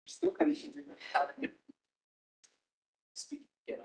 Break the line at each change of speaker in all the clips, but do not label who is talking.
Still kind of hearing it. Speak, yeah.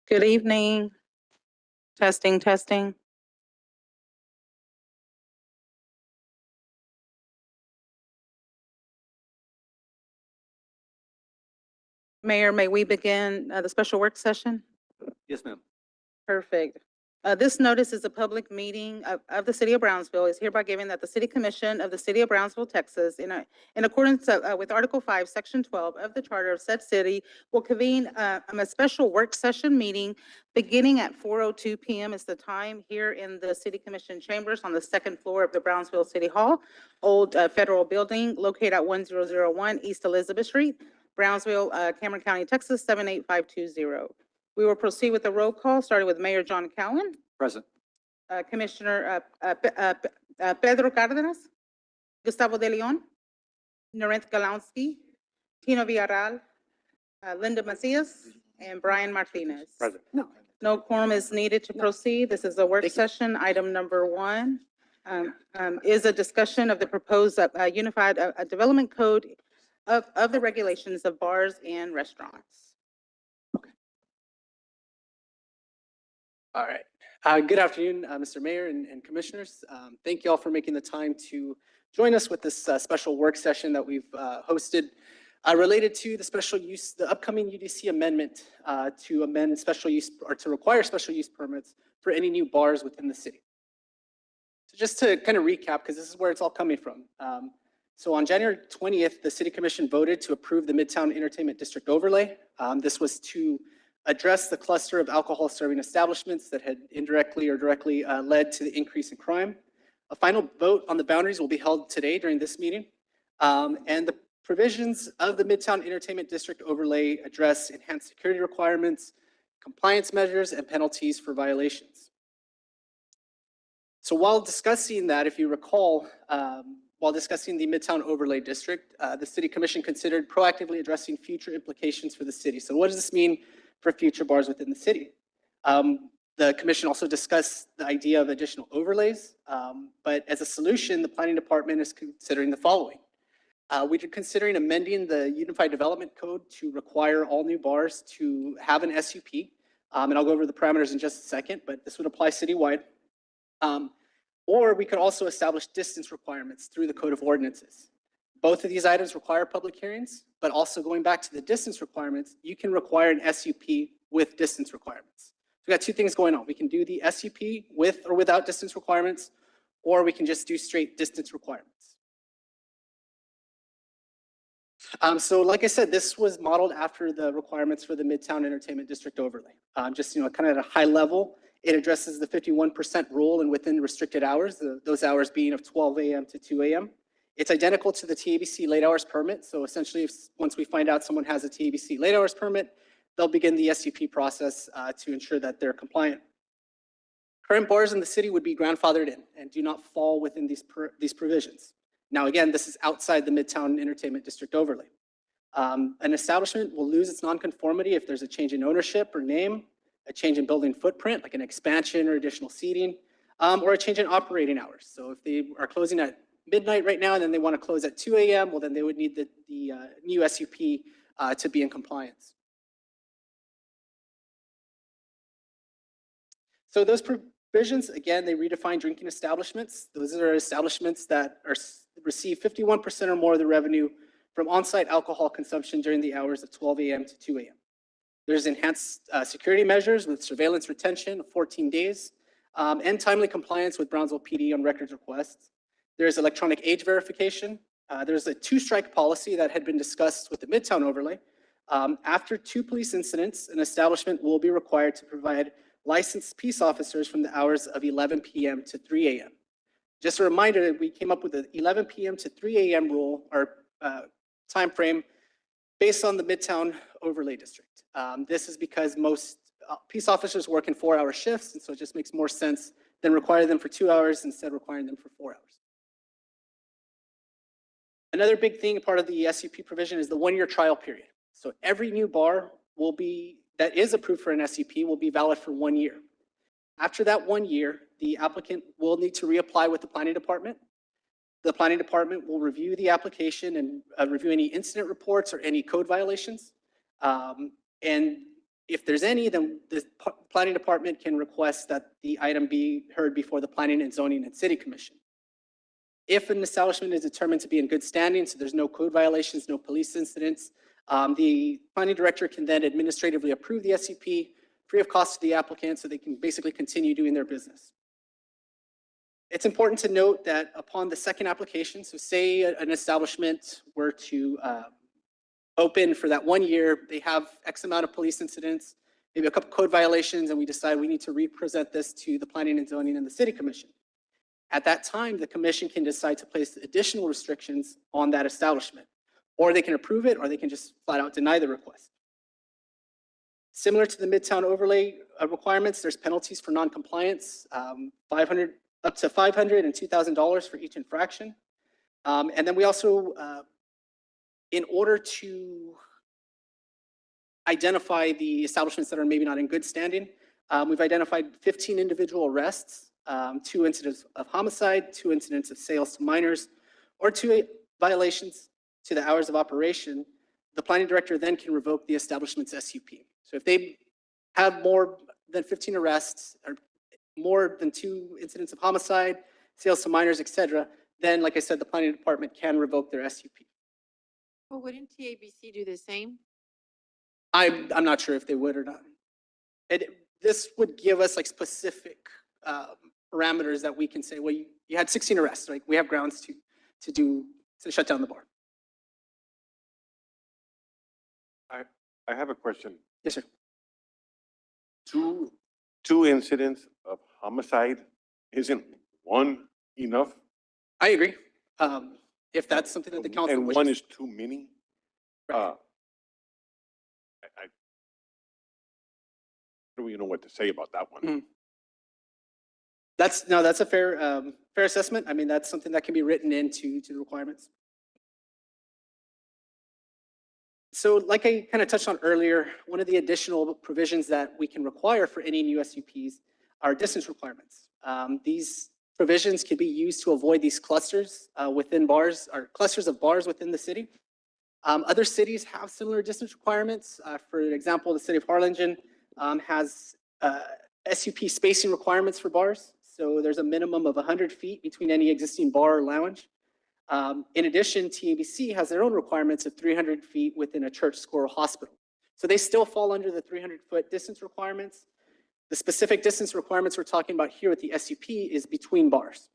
Good evening. Testing, testing. Mayor, may we begin the special work session?
Yes, ma'am.
Perfect. This notice is a public meeting of the city of Brownsville is hereby given that the city commission of the city of Brownsville, Texas, in accordance with Article 5, Section 12 of the charter of said city, will convene a special work session meeting beginning at 4:02 p.m. is the time here in the city commission chambers on the second floor of the Brownsville City Hall, old federal building located at 1001 East Elizabeth Street, Brownsville, Cameron County, Texas, 78520. We will proceed with the roll call, starting with Mayor John Cowan,
Present.
Commissioner Pedro Cárdenas, Gustavo De Leon, Narenth Galowski, Tino Villarreal, Linda Macias, and Brian Martinez.
Present. No.
No quorum is needed to proceed. This is a work
Thank you.
session. Item number 1 is a discussion of the proposed unified development code of the regulations of bars and restaurants.
All right. Good afternoon, Mr. Mayor and Commissioners. Thank you all for making the time to join us with this special work session that we've hosted related to the upcoming UDC amendment to amend special use or to require special use permits for any new bars within the city. So just to kind of recap, because this is where it's all coming from. So on January 20th, the City Commission voted to approve the Midtown Entertainment District overlay. This was to address the cluster of alcohol serving establishments that had indirectly or directly led to the increase in crime. A final vote on the boundaries will be held today during this meeting. And the provisions of the Midtown Entertainment District overlay address enhanced security requirements, compliance measures, and penalties for violations. So while discussing that, if you recall, while discussing the Midtown Overlay District, the City Commission considered proactively addressing future implications for the city. So what does this mean for future bars within the city? The commission also discussed the idea of additional overlays, but as a solution, the planning department is considering the following. We're considering amending the Unified Development Code to require all new bars to have an SUP. And I'll go over the parameters in just a second, but this would apply citywide. Or we could also establish distance requirements through the Code of Ordinances. Both of these items require public hearings, but also going back to the distance requirements, you can require an SUP with distance requirements. So we got two things going on. We can do the SUP with or without distance requirements, or we can just do straight distance requirements. So like I said, this was modeled after the requirements for the Midtown Entertainment District overlay. Just, kind of at a high level, it addresses the 51% rule and within restricted hours, those hours being of 12 a.m. to 2 a.m. It's identical to the TABC late hours permit. So essentially, once we find out someone has a TABC late hours permit, they'll begin the SUP process to ensure that they're compliant. Current bars in the city would be grandfathered in and do not fall within these provisions. Now, again, this is outside the Midtown Entertainment District overlay. An establishment will lose its nonconformity if there's a change in ownership or name, a change in building footprint, like an expansion or additional seating, or a change in operating hours. So if they are closing at midnight right now and then they want to close at 2 a.m., well, then they would need the new SUP to be in compliance. So those provisions, again, they redefine drinking establishments. Those are establishments that receive 51% or more of the revenue from on-site alcohol consumption during the hours of 12 a.m. to 2 a.m. There's enhanced security measures with surveillance retention of 14 days and timely compliance with Brownsville PD on records requests. There's electronic age verification. There's a two-strike policy that had been discussed with the Midtown overlay. After 2 police incidents, an establishment will be required to provide licensed peace officers from the hours of 11 p.m. to 3 a.m. Just a reminder that we came up with the 11 p.m. to 3 a.m. rule or time frame based on the Midtown overlay district. This is because most peace officers work in 4-hour shifts, and so it just makes more sense than require them for 2 hours instead of requiring them for 4 hours. Another big thing, part of the SUP provision, is the 1-year trial period. So every new bar that is approved for an SUP will be valid for 1 year. After that 1 year, the applicant will need to reapply with the planning department. The planning department will review the application and review any incident reports or any code violations. And if there's any, then the planning department can request that the item be heard before the Planning and Zoning and City Commission. If an establishment is determined to be in good standing, so there's no code violations, no police incidents, the planning director can then administratively approve the SUP free of cost to the applicant so they can basically continue doing their business. It's important to note that upon the second application, so say an establishment were to open for that 1 year, they have X amount of police incidents, maybe a couple code violations, and we decide we need to represent this to the Planning and Zoning and the City Commission. At that time, the commission can decide to place additional restrictions on that establishment, or they can approve it, or they can just flat out deny the request. Similar to the Midtown overlay requirements, there's penalties for non-compliance, up to $500 and $2,000 for each infraction. And then we also, in order to identify the establishments that are maybe not in good standing, we've identified 15 individual arrests, 2 incidents of homicide, 2 incidents of sales to minors, or 2 violations to the hours of operation. The planning director then can revoke the establishment's SUP. So if they have more than 15 arrests or more than 2 incidents of homicide, sales to minors, etc., then, like I said, the planning department can revoke their SUP.
Well, wouldn't TABC do the same?
I'm not sure if they would or not. This would give us like specific parameters that we can say, well, you had 16 arrests, like we have grounds to shut down the bar.
I have a question.
Yes, sir.
Two incidents of homicide, isn't one enough?
I agree. If that's something that the council
And
wishes.
one is too many?
Right.
I don't even know what to say about that one.
Mhm. That's a fair assessment. I mean, that's something that can be written into the requirements. So like I kind of touched on earlier, one of the additional provisions that we can require for any new SUPs are distance requirements. These provisions can be used to avoid these clusters within bars or clusters of bars within the city. Other cities have similar distance requirements. For example, the city of Harlingen has SUP spacing requirements for bars. So there's a minimum of 100 feet between any existing bar or lounge. In addition, TABC has their own requirements of 300 feet within a church, school, or hospital. So they still fall under the 300-foot distance requirements. The specific distance requirements we're talking about here with the SUP is between bars.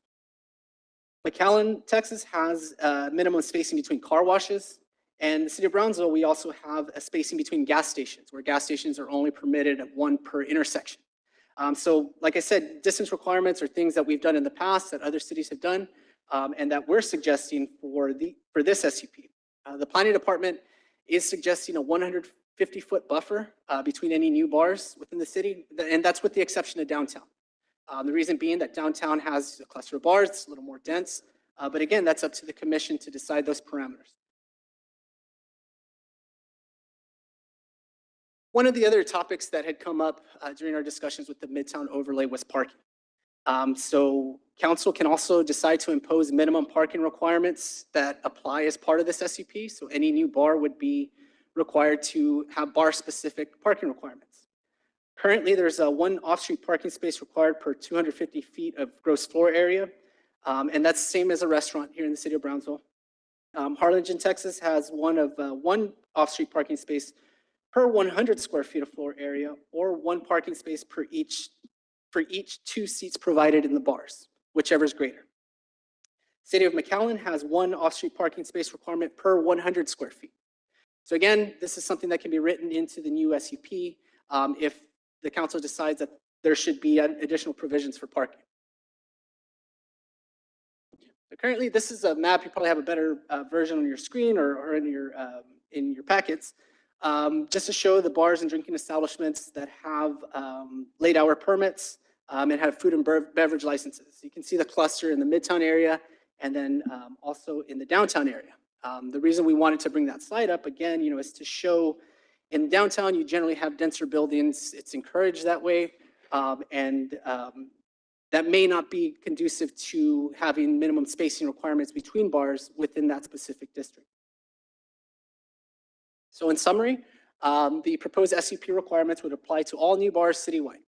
McAllen, Texas has a minimum spacing between car washes. And the city of Brownsville, we also have a spacing between gas stations, where gas stations are only permitted at 1 per intersection. So like I said, distance requirements are things that we've done in the past that other cities have done. and that we're suggesting for this SUP. The planning department is suggesting a 150-foot buffer between any new bars within the city, and that's with the exception of downtown. The reason being that downtown has a cluster of bars, it's a little more dense, but again, that's up to the commission to decide those parameters. One of the other topics that had come up during our discussions with the Midtown overlay was parking. So council can also decide to impose minimum parking requirements that apply as part of this SUP. So any new bar would be required to have bar-specific parking requirements. Currently, there's one off-street parking space required per 250 feet of gross floor area. And that's the same as a restaurant here in the city of Brownsville. Harlingen, Texas has one off-street parking space per 100 square feet of floor area, or one parking space for each 2 seats provided in the bars, whichever is greater. City of McAllen has one off-street parking space requirement per 100 square feet. So again, this is something that can be written into the new SUP if the council decides that there should be additional provisions for parking. So currently, this is a map. You probably have a better version on your screen or in your packets. Just to show the bars and drinking establishments that have late hour permits and have food and beverage licenses. You can see the cluster in the Midtown area and then also in the downtown area. The reason we wanted to bring that slide up again, is to show in downtown, you generally have denser buildings. It's encouraged that way. And that may not be conducive to having minimum spacing requirements between bars within that specific district. So in summary, the proposed SUP requirements would apply to all new bars citywide.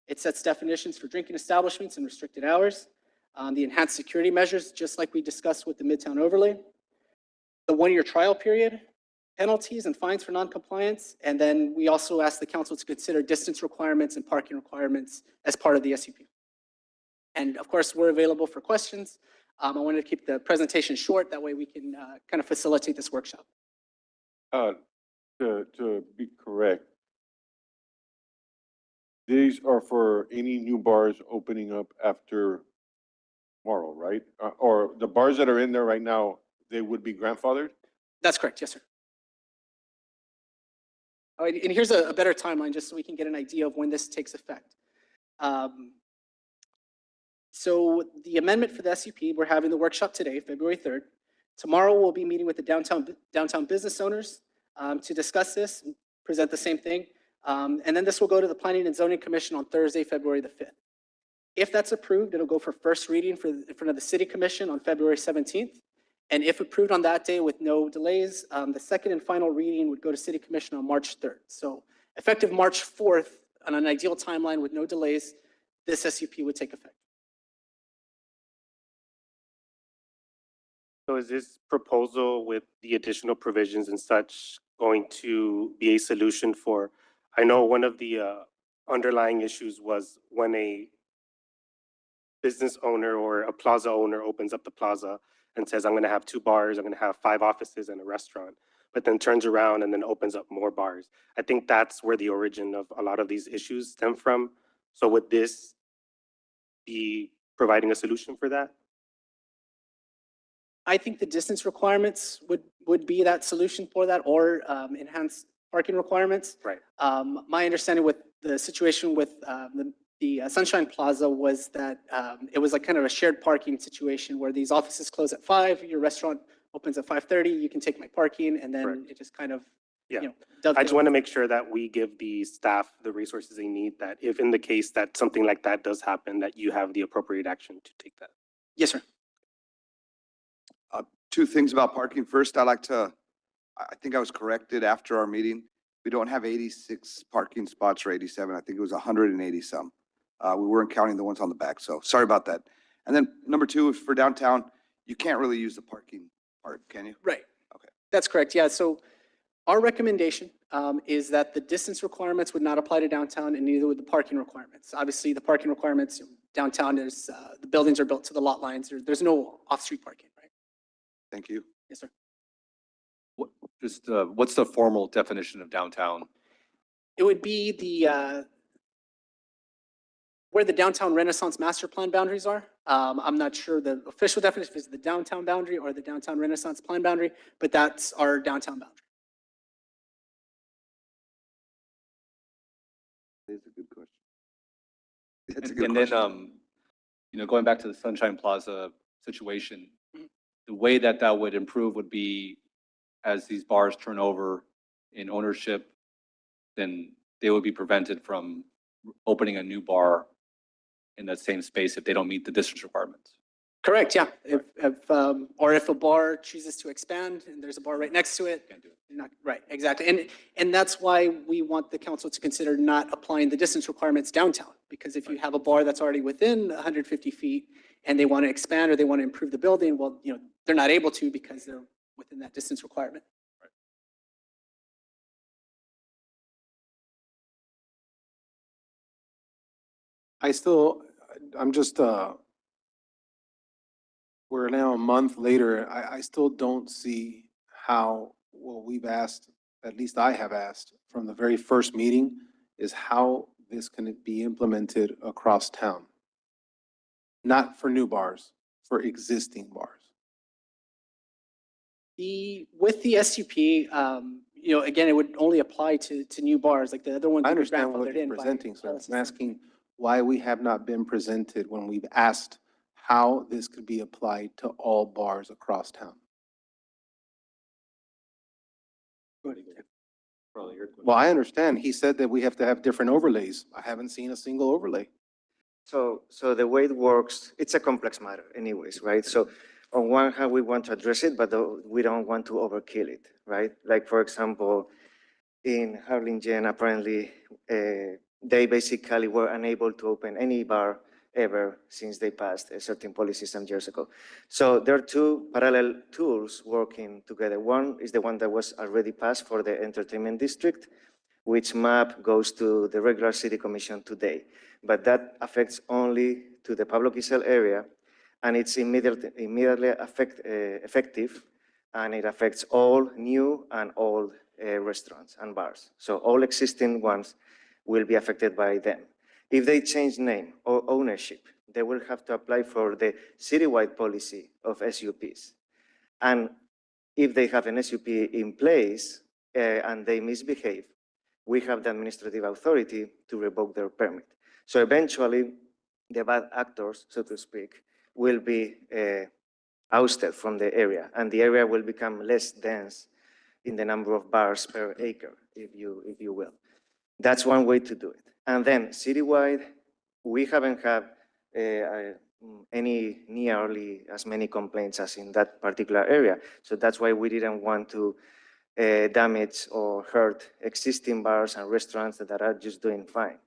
It sets definitions for drinking establishments and restricted hours, the enhanced security measures, just like we discussed with the Midtown overlay, the 1-year trial period, penalties and fines for noncompliance, and then we also asked the council to consider distance requirements and parking requirements as part of the SUP. And of course, we're available for questions. I wanted to keep the presentation short, that way we can kind of facilitate this workshop.
To be correct, these are for any new bars opening up after tomorrow, right? Or the bars that are in there right now, they would be grandfathered?
That's correct, yes, sir. Oh, and here's a better timeline, just so we can get an idea of when this takes effect. So the amendment for the SUP, we're having the workshop today, February 3rd. Tomorrow, we'll be meeting with the downtown business owners to discuss this and present the same thing. And then this will go to the Planning and Zoning Commission on Thursday, February the 5th. If that's approved, it'll go for first reading in front of the City Commission on February 17th. And if approved on that day with no delays, the second and final reading would go to City Commission on March 3rd. So effective March 4th, on an ideal timeline with no delays, this SUP would take effect.
So is this proposal with the additional provisions and such going to be a solution for, I know one of the underlying issues was when a business owner or a plaza owner opens up the plaza and says, I'm going to have 2 bars, I'm going to have 5 offices and a restaurant, but then turns around and then opens up more bars. I think that's where the origin of a lot of these issues stem from. So would this be providing a solution for that?
I think the distance requirements would be that solution for that, or enhanced parking requirements.
Right.
My understanding with the situation with the Sunshine Plaza was that it was like kind of a shared parking situation where these offices close at 5, your restaurant opens at 5:30, you can take my parking, and then
Correct.
it just kind of,
Yeah. I
dovetails.
just want to make sure that we give the staff the resources they need, that if in the case that something like that does happen, that you have the appropriate action to take that.
Yes, sir.
2 things about parking. First, I think I was corrected after our meeting. We don't have 86 parking spots or 87. I think it was 180 some. We weren't counting the ones on the back, so sorry about that. And then number 2, for downtown, you can't really use the parking part, can you?
Right.
Okay.
That's correct. Yeah. So our recommendation is that the distance requirements would not apply to downtown, and neither would the parking requirements. Obviously, the parking requirements downtown is the buildings are built to the lot lines. There's no off-street parking, right?
Thank you.
Yes, sir.
What's the formal definition of downtown?
It would be where the downtown Renaissance master plan boundaries are. I'm not sure the official definition is the downtown boundary or the downtown Renaissance plan boundary, but that's our downtown boundary.
That's a good question. That's a good
And
question.
then, going back to the Sunshine Plaza situation,
Mhm.
the way that that would improve would be as these bars turn over in ownership, then they would be prevented from opening a new bar in that same space if they don't meet the distance requirements.
Correct, yeah. Or if a bar chooses to expand and there's a bar right next to it,
Can't do it.
you're not, right, exactly. And that's why we want the council to consider not applying the distance requirements downtown. Because if you have a bar that's already within 150 feet and they want to expand or they want to improve the building, well, they're not able to because they're within that distance requirement.
I'm just, we're now a month later. I still don't see how, what we've asked, at least I have asked from the very first meeting, is how this can be implemented across town. Not for new bars, for existing bars.
With the SUP, again, it would only apply to new bars, like the other ones.
I
would be
understand what
grandfathered
you're
in by
presenting, sir.
policies.
I'm asking why we have not been presented when we've asked how this could be applied to all bars across town. Well, I understand. He said that we have to have different overlays. I haven't seen a single overlay.
So the way it works, it's a complex matter anyways, right? So on one hand, we want to address it, but we don't want to overkill it, right? Like, for example, in Harlingen, apparently, they basically were unable to open any bar ever since they passed a certain policy some years ago. So there are two parallel tools working together. One is the one that was already passed for the entertainment district, which map goes to the regular city commission today. But that affects only to the Pablo Quisel area, and it's immediately effective, and it affects all new and old restaurants and bars. So all existing ones will be affected by them. If they change name or ownership, they will have to apply for the citywide policy of SUPs. And if they have an SUP in place and they misbehave, we have the administrative authority to revoke their permit. So eventually, the bad actors, so to speak, will be ousted from the area, and the area will become less dense in the number of bars per acre, if you will. That's one way to do it. And then citywide, we haven't had any nearly as many complaints as in that particular area. So that's why we didn't want to damage or hurt existing bars and restaurants that are just doing fine.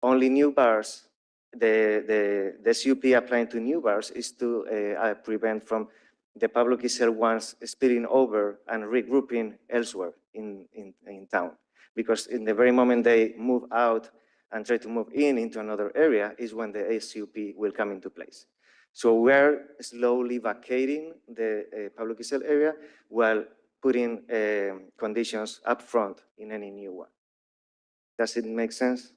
Only new bars, the SUP applying to new bars is to prevent from the Pablo Quisel ones spilling over and regrouping elsewhere in town. Because in the very moment they move out and try to move into another area is when the SUP will come into place. So we're slowly vacating the Pablo Quisel area while putting conditions up front in any new one. Does it make sense?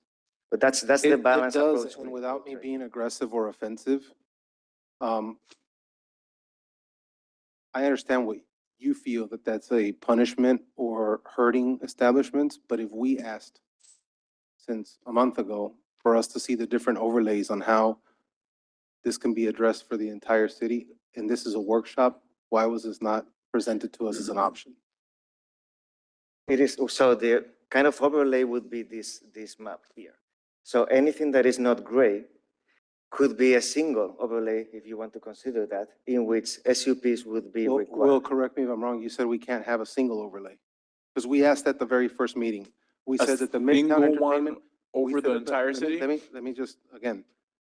But that's the balance
It does,
approach.
and without me being aggressive or offensive, I understand what you feel that that's a punishment or hurting establishments, but if we asked since a month ago for us to see the different overlays on how this can be addressed for the entire city, and this is a workshop, why was this not presented to us as an option?
It is, so the kind of overlay would be this map here. So anything that is not gray could be a single overlay, if you want to consider that, in which SUPs would be
Will,
required.
correct me if I'm wrong, you said we can't have a single overlay. Because we asked at the very first meeting, we
A
said that the Midtown
single one
Entertainment. we
over
said
the
that
entire
let me-
city?
Let me just, again,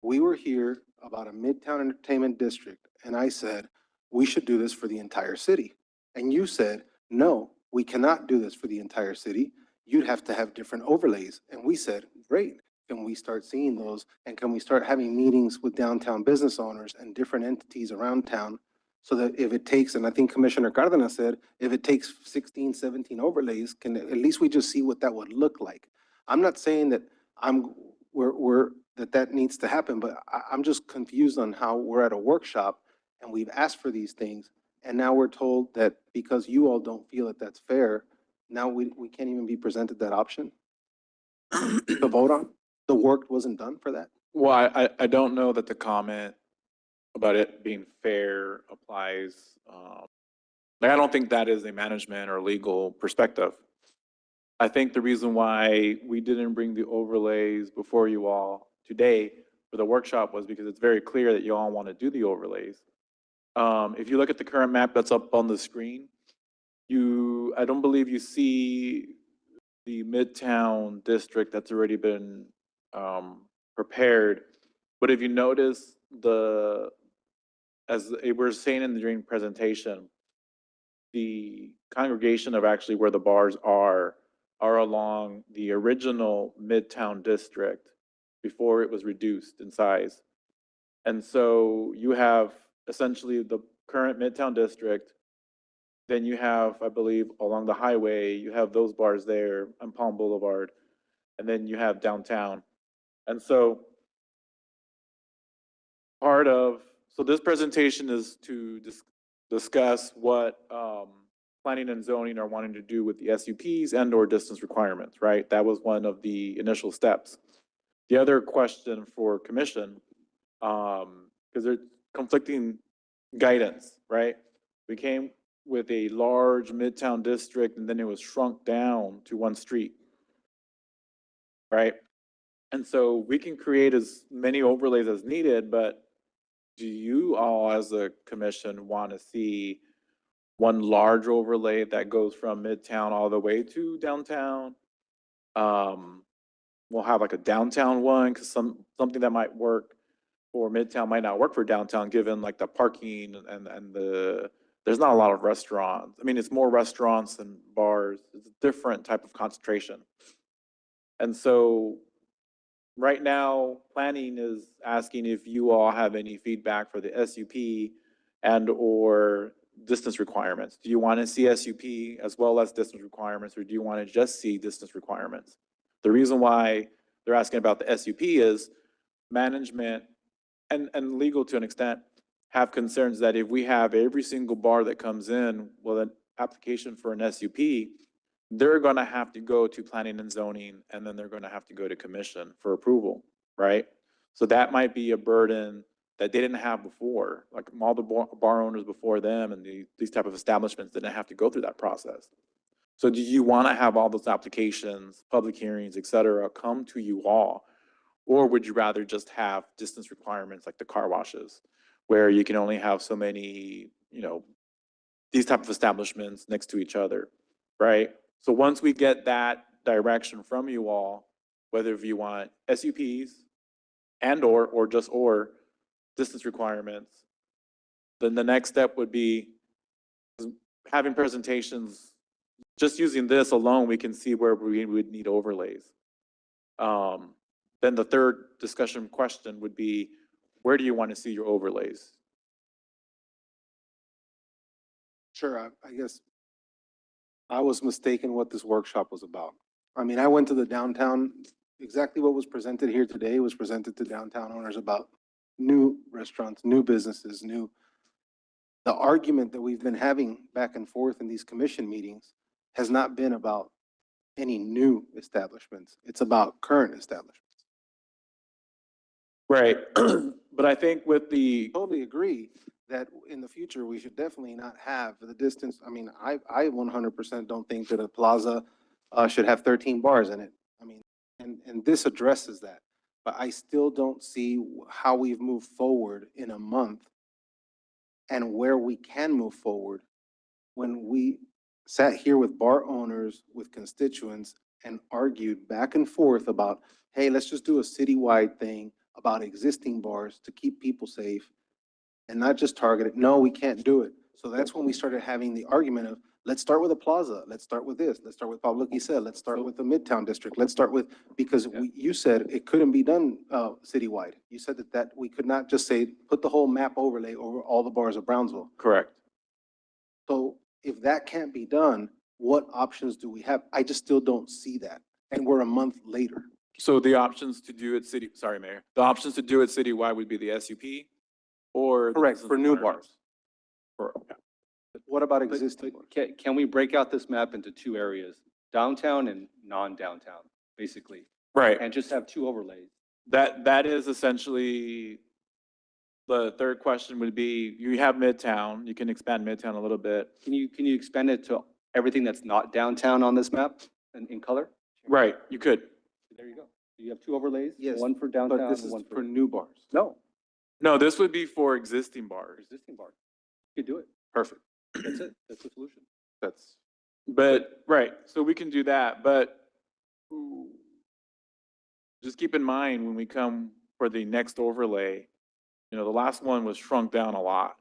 we were here about a Midtown Entertainment District, and I said, we should do this for the entire city. And you said, no, we cannot do this for the entire city. You'd have to have different overlays. And we said, great. Can we start seeing those? And can we start having meetings with downtown business owners and different entities around town? So that if it takes, and I think Commissioner Cardenas said, if it takes 16, 17 overlays, at least we just see what that would look like. I'm not saying that we're that needs to happen, but I'm just confused on how we're at a workshop and we've asked for these things. And now we're told that because you all don't feel that that's fair, now we can't even be presented that option to vote on? The work wasn't done for that?
Well, I don't know that the comment about it being fair applies. Like, I don't think that is a management or legal perspective. I think the reason why we didn't bring the overlays before you all today for the workshop was because it's very clear that you all want to do the overlays. If you look at the current map that's up on the screen, I don't believe you see the Midtown district that's already been prepared. But if you notice as we were saying during presentation, the congregation of actually where the bars are along the original Midtown district before it was reduced in size. And so you have essentially the current Midtown district. Then you have, I believe, along the highway, you have those bars there on Palm Boulevard. And then you have downtown. And so so this presentation is to discuss what planning and zoning are wanting to do with the SUPs and/or distance requirements, right? That was one of the initial steps. The other question for commission, because there's conflicting guidance, right? We came with a large Midtown district and then it was shrunk down to one street, right? And so we can create as many overlays as needed, but do you all as a commission want to see one large overlay that goes from Midtown all the way to downtown? We'll have like a downtown one because something that might work for Midtown might not work for downtown, given like the parking and there's not a lot of restaurants. I mean, it's more restaurants than bars. It's a different type of concentration. And so right now, planning is asking if you all have any feedback for the SUP and/or distance requirements. Do you want to see SUP as well as distance requirements, or do you want to just see distance requirements? The reason why they're asking about the SUP is management and legal to an extent have concerns that if we have every single bar that comes in with an application for an SUP, they're going to have to go to planning and zoning, and then they're going to have to go to commission for approval, right? So that might be a burden that they didn't have before, like all the bar owners before them and these type of establishments didn't have to go through that process. So do you want to have all those applications, public hearings, et cetera, come to you all? Or would you rather just have distance requirements like the car washes, where you can only have so many, these type of establishments next to each other, right? So once we get that direction from you all, whether if you want SUPs or just distance requirements, then the next step would be having presentations. Just using this alone, we can see where we would need overlays. Then the third discussion question would be, where do you want to see your overlays?
Sure, I guess I was mistaken what this workshop was about. I mean, I went to the downtown, exactly what was presented here today was presented to downtown owners about new restaurants, new businesses, the argument that we've been having back and forth in these commission meetings has not been about any new establishments. It's about current establishments.
Right, but I think with the
Totally agree that in the future, we should definitely not have the distance. I mean, I 100% don't think that a plaza should have 13 bars in it. I mean, and this addresses that. But I still don't see how we've moved forward in a month and where we can move forward when we sat here with bar owners, with constituents, and argued back and forth about, hey, let's just do a citywide thing about existing bars to keep people safe and not just target it. No, we can't do it. So that's when we started having the argument of, let's start with a plaza. Let's start with this. Let's start with Pablo Giselle. Let's start with the Midtown District. Let's start with, because you said it couldn't be done citywide. You said that we could not just say, put the whole map overlay over all the bars of Brownsville.
correct.
So if that can't be done, what options do we have? I just still don't see that. And we're a month later.
So the options to do it sorry, Mayor, the options to do it citywide would be the SUP or. the
Correct,
business
for new
partners.
bars.
For-
What about
But-
existing
but
bars?
Can we break out this map into two areas, downtown and non-downtown, basically?
Right.
And just have two overlays?
That is essentially, the third question would be, you have Midtown, you can expand Midtown a little bit.
Can you expand it to everything that's not downtown on this map in color?
Right, you could.
There you go. You have two overlays?
Yes,
One for downtown
But this
and
is
one
for new bars.
No,
No, this would be for existing
for
bars.
existing bars. You could do it.
Perfect.
That's it. That's the solution.
That's,
But, right, so we can do that, but just keep in mind when we come for the next overlay, you know, the last one was shrunk down a lot.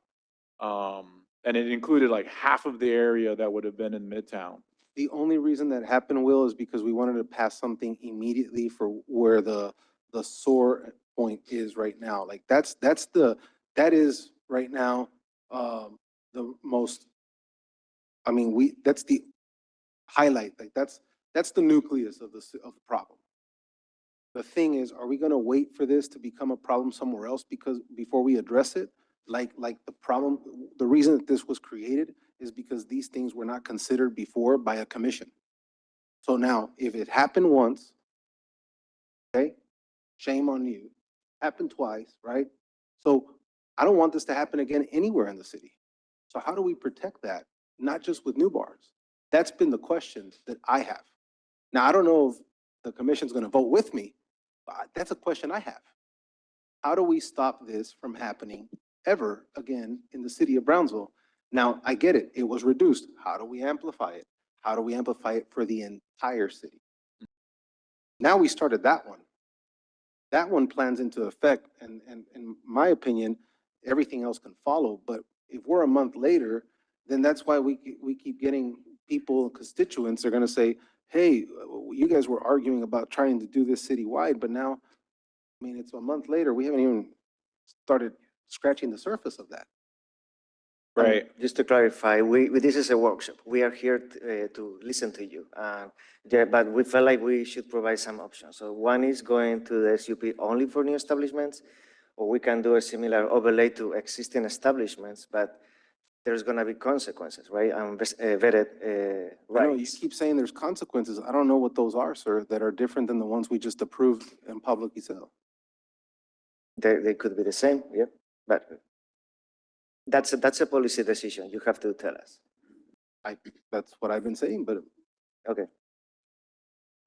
And it included like half of the area that would have been in Midtown.
the only reason that happened, Will, is because we wanted to pass something immediately for where the sore point is right now. Like, that is right now, the most, I mean, that's the highlight, like, that's the nucleus of of the problem. The thing is, are we gonna wait for this to become a problem somewhere else before we address it? Like the problem, the reason that this was created is because these things were not considered before by a commission. So now, if it happened once, okay, shame on you. Happened twice, right? So I don't want this to happen again anywhere in the city. So how do we protect that? Not just with new bars. That's been the question that I have. Now, I don't know if the commission's gonna vote with me, but that's a question I have. How do we stop this from happening ever again in the city of Brownsville? Now, I get it, it was reduced. How do we amplify it? How do we amplify it for the entire city? Now we started that one. That one plans into effect, and in my opinion, everything else can follow. But if we're a month later, then that's why we keep getting people, constituents are gonna say, hey, you guys were arguing about trying to do this citywide, but now, I mean, it's a month later, we haven't even started scratching the surface of that.
Right.
Just to clarify, this is a workshop. We are here to listen to you. Yeah, but we felt like we should provide some options. So one is going to the SUP only for new establishments, or we can do a similar overlay to existing establishments, but there's gonna be consequences, right? And vetted
I know you
rights.
keep saying there's consequences. I don't know what those are, sir, that are different than the ones we just approved and publicly sell.
They could be the same, yeah, but that's a policy decision. You have to tell us.
That's what I've been saying, but
Okay.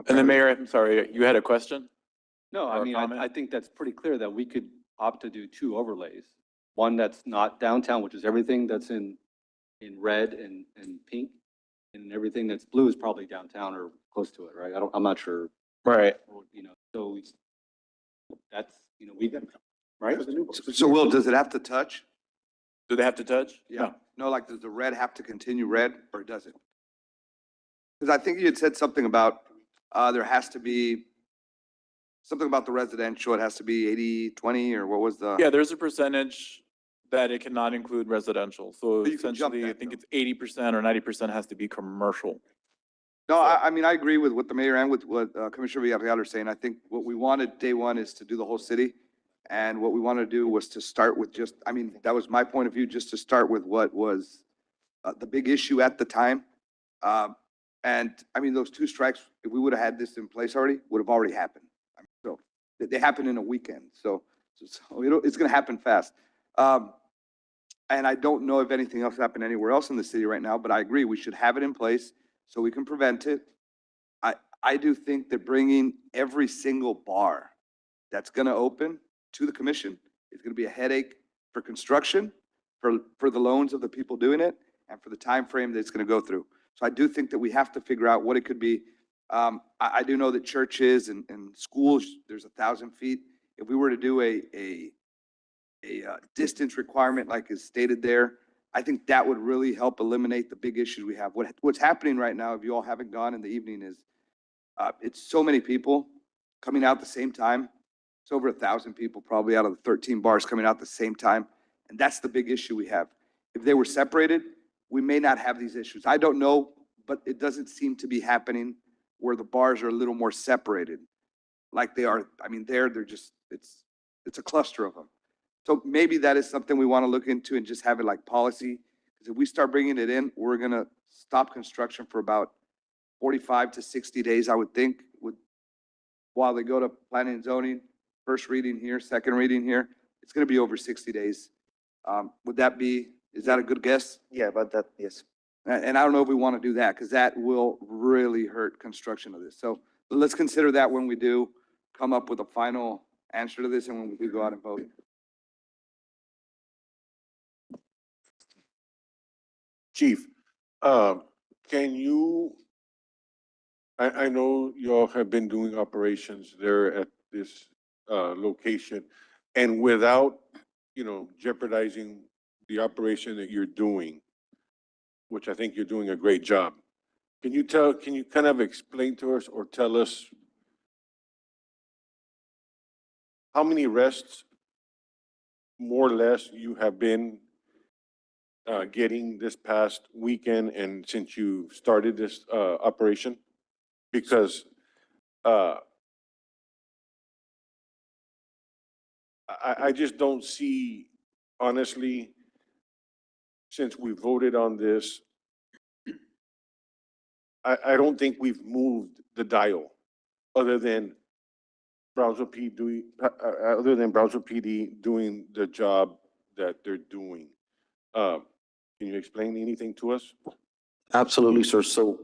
And then Mayor, I'm sorry, you had a question?
No, I
Or a
mean,
comment?
I think that's pretty clear that we could opt to do two overlays. One that's not downtown, which is everything that's in red and pink. And everything that's blue is probably downtown or close to it, right? I'm not sure,
Right.
you know, so that's, you know, we, right?
So Will, does it have to touch?
Do they have to touch?
Yeah. No, like, does the red have to continue red or does it? Because I think you had said something about, there has to be something about the residential, it has to be 80-20, or what was the?
Yeah, there's a percentage that it cannot include residential. So
But you can jump
essentially, I
that,
think
though.
it's 80% or 90% has to be commercial.
No, I mean, I agree with what the mayor and with what Commissioner Villarreal are saying. I think what we wanted day one is to do the whole city. And what we wanted to do was to start with just, I mean, that was my point of view, just to start with what was the big issue at the time. And I mean, those two strikes, if we would have had this in place already, would have already happened. I mean, so they happened in a weekend. So it's going to happen fast. And I don't know if anything else happened anywhere else in the city right now, but I agree, we should have it in place so we can prevent it. I do think that bringing every single bar that's going to open to the commission is going to be a headache for construction, for the loans of the people doing it, and for the time frame that it's going to go through. So I do think that we have to figure out what it could be. I do know that churches and schools, there's 1,000 feet. If we were to do a distance requirement like is stated there, I think that would really help eliminate the big issues we have. What's happening right now, if you all haven't gone in the evening, is it's so many people coming out at the same time. It's over 1,000 people probably out of the 13 bars coming out at the same time. And that's the big issue we have. If they were separated, we may not have these issues. I don't know, but it doesn't seem to be happening where the bars are a little more separated. like they are, I mean, they're just, it's a cluster of them. So maybe that is something we want to look into and just have it like policy. Because if we start bringing it in, we're gonna stop construction for about 45 to 60 days, I would think, while they go to planning and zoning, first reading here, second reading here, it's gonna be over 60 days. Would that be, is that a good guess?
Yeah, but that, yes.
And I don't know if we want to do that, because that will really hurt construction of this. So let's consider that when we do come up with a final answer to this and when we do go out and vote.
Chief, can you, I know you all have been doing operations there at this, location, and without, jeopardizing the operation that you're doing, which I think you're doing a great job. Can you kind of explain to us or tell us how many arrests, more or less, you have been getting this past weekend and since you started this operation? Because I just don't see, honestly, since we voted on this, I don't think we've moved the dial other than Brownsville PD doing the job that they're doing. Can you explain anything to us?
Absolutely, sir. So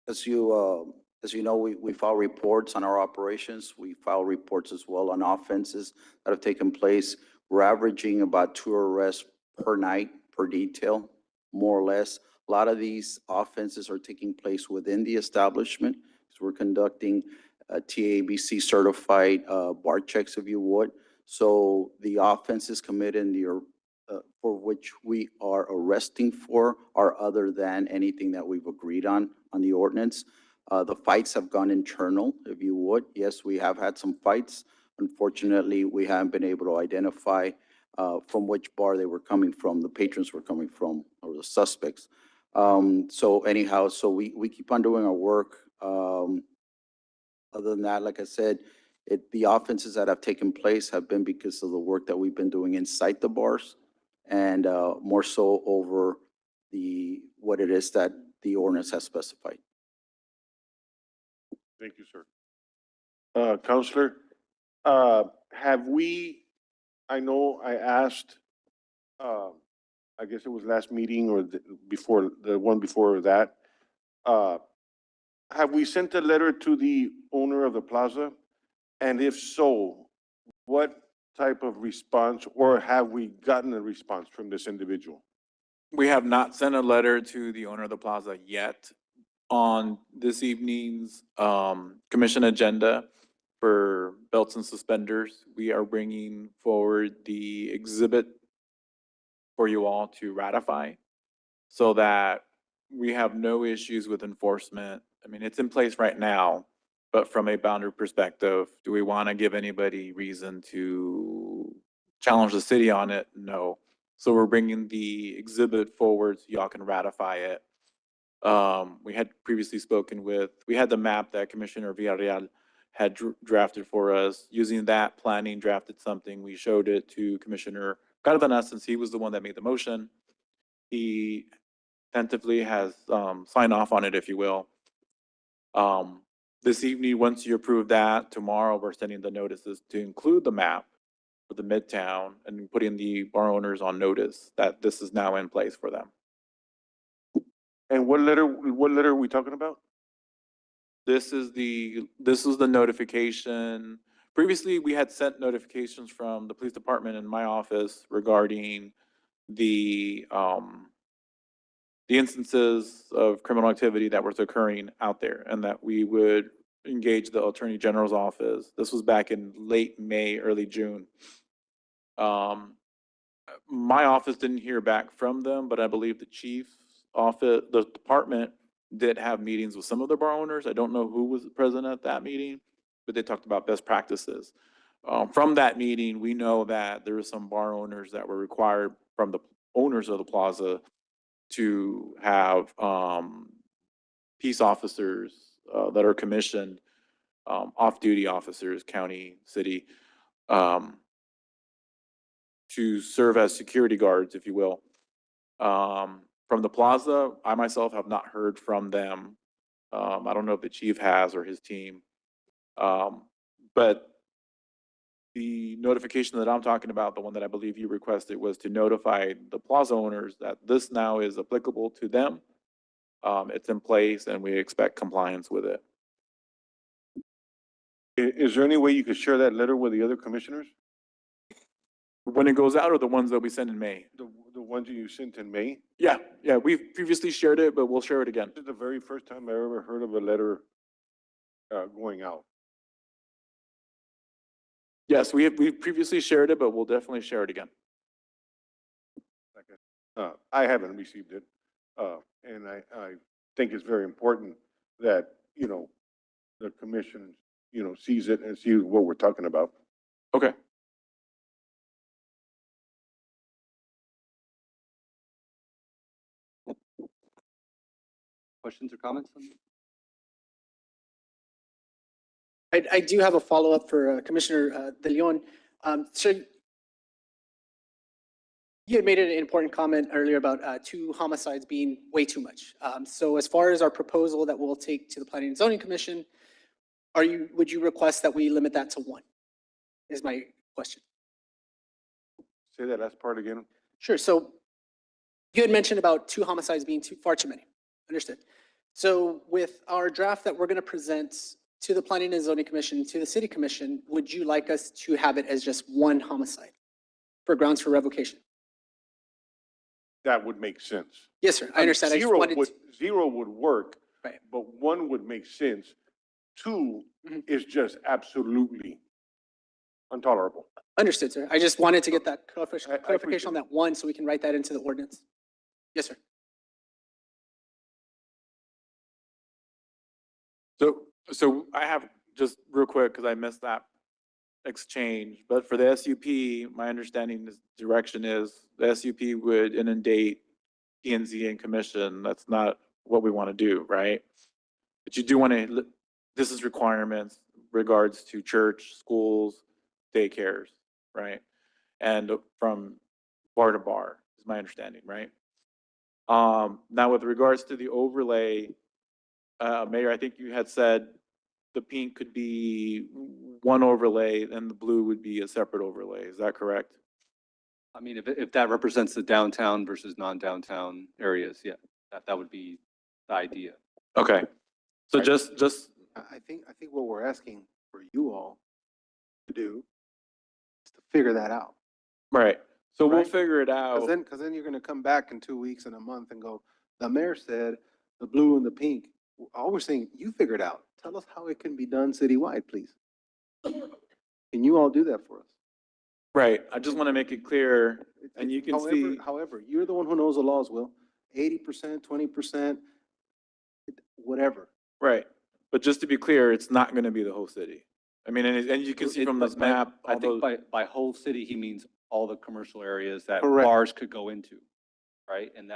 as you know, we file reports on our operations. We file reports as well on offenses that have taken place. We're averaging about 2 arrests per night, per detail, more or less. A lot of these offenses are taking place within the establishment. So we're conducting TABC certified bar checks, if you would. So the offenses committed in the for which we are arresting for are other than anything that we've agreed on the ordinance. The fights have gone internal, if you would. Yes, we have had some fights. Unfortunately, we haven't been able to identify from which bar they were coming from, the patrons were coming from, or the suspects. So anyhow, so we keep on doing our work. Other than that, like I said, the offenses that have taken place have been because of the work that we've been doing inside the bars, and more so over what it is that the ordinance has specified.
Thank you, sir. Counselor, have we, I know I asked, I guess it was last meeting or before, the one before that. Have we sent a letter to the owner of the plaza? And if so, what type of response, or have we gotten a response from this individual?
We have not sent a letter to the owner of the plaza yet. On this evening's commission agenda for belts and suspenders, we are bringing forward the exhibit for you all to ratify so that we have no issues with enforcement. I mean, it's in place right now, but from a boundary perspective, do we want to give anybody reason to challenge the city on it? No. So we're bringing the exhibit forward so y'all can ratify it. We had previously we had the map that Commissioner Villarreal had drafted for us. Using that planning, drafted something. We showed it to Commissioner Cardenas since he was the one that made the motion. He tentatively has signed off on it, if you will. This evening, once you approve that, tomorrow we're sending the notices to include the map for the Midtown and putting the bar owners on notice that this is now in place for them.
And what letter are we talking about?
This is the notification. Previously, we had sent notifications from the police department in my office regarding the instances of criminal activity that was occurring out there, and that we would engage the Attorney General's office. This was back in late May, early June. My office didn't hear back from them, but I believe the chief's office, the department, did have meetings with some of the bar owners. I don't know who was present at that meeting, but they talked about best practices. From that meeting, we know that there were some bar owners that were required from the owners of the plaza to have peace officers that are commissioned off-duty officers, county, city, to serve as security guards, if you will. From the plaza, I myself have not heard from them. I don't know if the chief has or his team. But the notification that I'm talking about, the one that I believe you requested, was to notify the plaza owners that this now is applicable to them. It's in place and we expect compliance with it.
Is there any way you could share that letter with the other commissioners?
When it goes out, or the ones that we send in May?
The ones you sent in May?
Yeah, we've previously shared it, but we'll share it again.
This is the very first time I ever heard of a letter going out.
Yes, we've previously shared it, but we'll definitely share it again.
I haven't received it. And I think it's very important that, you know, the commission, you know, sees it and sees what we're talking about.
Okay.
Questions or comments?
I do have a follow-up for Commissioner De Leon. So you had made an important comment earlier about 2 homicides being way too much. So as far as our proposal that we'll take to the Planning and Zoning Commission, would you request that we limit that to 1? Is my question.
Say that last part again.
Sure. So you had mentioned about 2 homicides being far too many. Understood. So with our draft that we're going to present to the Planning and Zoning Commission, to the City Commission, would you like us to have it as just 1 homicide for grounds for revocation?
That would make sense.
Yes, sir. I understand. I just wanted to.
0 would work.
Right.
But 1 would make sense. 2 is just absolutely intolerable.
Understood, sir. I just wanted to get that
I
clarification on that 1 so we can write that into the ordinance. Yes, sir.
So I have, just real quick, because I missed that exchange, but for the SUP, my understanding is direction is the SUP would inundate P and Z and commission. That's not what we want to do, right? But you do want to, this is requirements regards to church, schools, daycares, right? And from bar to bar is my understanding, right? Now with regards to the overlay, Mayor, I think you had said the pink could be 1 overlay and the blue would be a separate overlay. Is that correct?
I mean, if that represents the downtown versus non-downtown areas, yeah, that would be the idea.
Okay. So
Right.
just,
I think what we're asking for you all to do is to figure that out.
right. So we'll
Right.
figure it out.
Cause then you're gonna come back in 2 weeks and a month and go, the mayor said the blue and the pink. All we're saying, you figure it out. Tell us how it can be done citywide, please. Can you all do that for us?
Right. I just want to make it clear, and you can see,
However, you're the one who knows the laws, Will. 80%, 20%, whatever.
right. But just to be clear, it's not going to be the whole city. I mean, and you can see from this map,
I think
although,
by whole city, he means all the commercial areas that
Correct.
bars could go into, right? And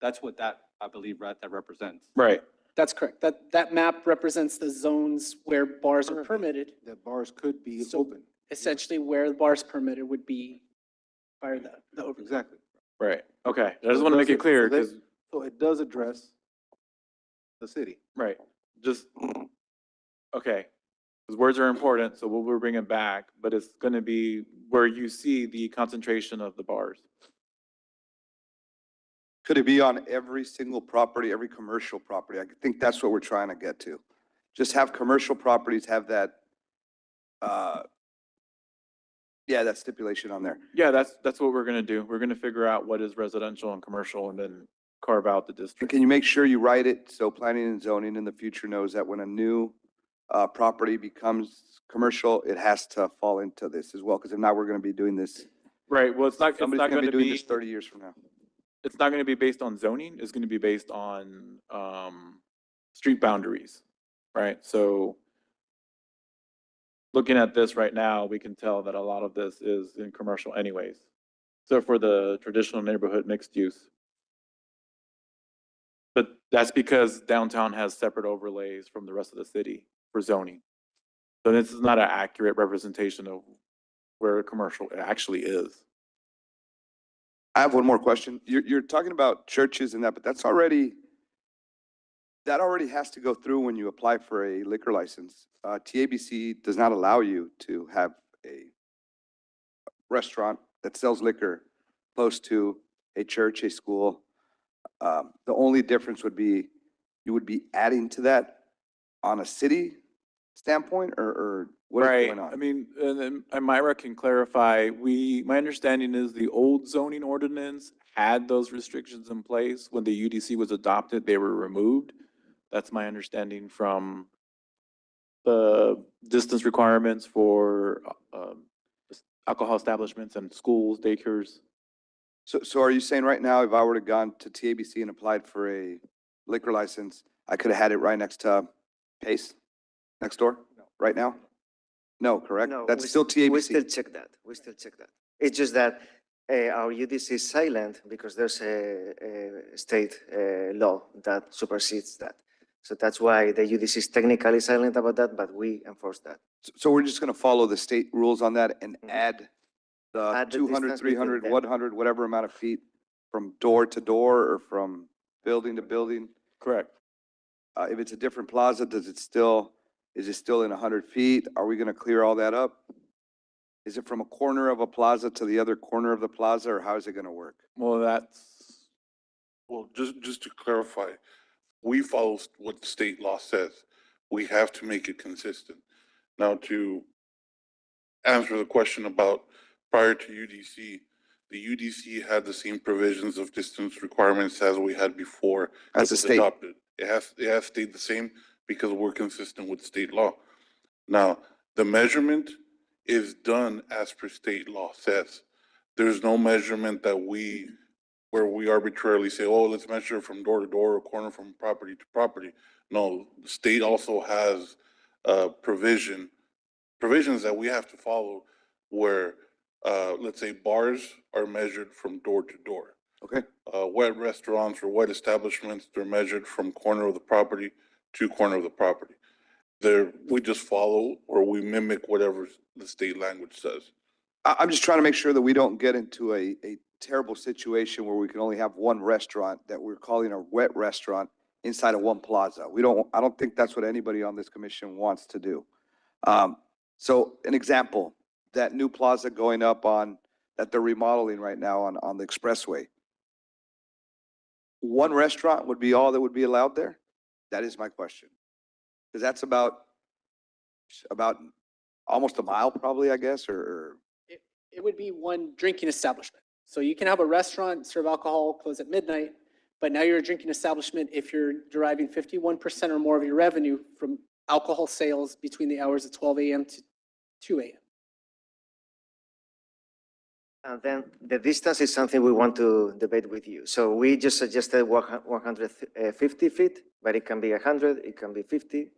that's what that, I believe, that represents.
right.
That's correct. That map represents the zones where bars are permitted.
That bars could be
So-
open.
Essentially, where the bars permitted would be by the overlay.
Exactly.
Right. Okay. I just want to make it clear because,
So it does address the city.
right, just, okay. Because words are important, so we'll bring it back, but it's going to be where you see the concentration of the bars.
Could it be on every single property, every commercial property? I think that's what we're trying to get to. Just have commercial properties have that, that stipulation on there.
Yeah, that's what we're going to do. We're going to figure out what is residential and commercial and then carve out the
And
district.
can you make sure you write it so planning and zoning in the future knows that when a new property becomes commercial, it has to fall into this as well? Because if not, we're going to be doing this.
Right, well, it's not
Somebody's
going
going to
to
be doing
be,
this 30 years from now.
it's not going to be based on zoning. It's going to be based on street boundaries, right? So looking at this right now, we can tell that a lot of this is in commercial anyways. So for the traditional neighborhood mixed use. But that's because downtown has separate overlays from the rest of the city for zoning. So this is not an accurate representation of where a commercial actually is.
I have one more question. You're talking about churches and that, but that already has to go through when you apply for a liquor license. TABC does not allow you to have a restaurant that sells liquor close to a church, a school. The only difference would be you would be adding to that on a city standpoint, or what is
Right,
going
I
on?
mean, and then Myra can clarify, my understanding is the old zoning ordinance had those restrictions in place. When the UDC was adopted, they were removed. That's my understanding from the distance requirements for alcohol establishments and schools, daycares.
So are you saying right now, if I were to gone to TABC and applied for a liquor license, I could have had it right next to Pace, next door, right now? No, correct?
No,
That's
we
still
s- We still
TABC.
check that. We still check that. It's just that our UDC is silent because there's a state law that supersedes that. So that's why the UDC is technically silent about that, but we enforce that.
So we're just gonna follow the state rules on that and
Mhm.
add the
Add the
200,
distance between
300,
them.
100, whatever amount of feet from door to door or from building to building?
Correct.
If it's a different plaza, is it still in 100 feet? Are we gonna clear all that up? Is it from a corner of a plaza to the other corner of the plaza, or how is it gonna work?
Well, that's,
Well, just to clarify, we follow what the state law says. We have to make it consistent. Now, to answer the question about prior to UDC, the UDC had the same provisions of distance requirements as we had before.
As
it
the
was
state.
adopted. It has stayed the same because we're consistent with state law. Now, the measurement is done as per state law says. There's no measurement where we arbitrarily say, oh, let's measure from door to door or corner from property to property. No, the state also has provisions that we have to follow where, let's say bars are measured from door to door.
Okay,
Wet restaurants or wet establishments, they're measured from corner of the property to corner of the property. We just follow or we mimic whatever the state language says.
I'm just trying to make sure that we don't get into a terrible situation where we can only have one restaurant that we're calling a wet restaurant inside of one plaza. I don't think that's what anybody on this commission wants to do. So an example, that new plaza going up that they're remodeling right now on the expressway. One restaurant would be all that would be allowed there? That is my question. Because that's about almost a mile probably, I guess, or
It would be one drinking establishment. So you can have a restaurant, serve alcohol, close at midnight, but now you're a drinking establishment if you're deriving 51% or more of your revenue from alcohol sales between the hours of 12 a.m. to 2 a.m.
And then the distance is something we want to debate with you. So we just suggested 150 feet, but it can be 100, it can be 50.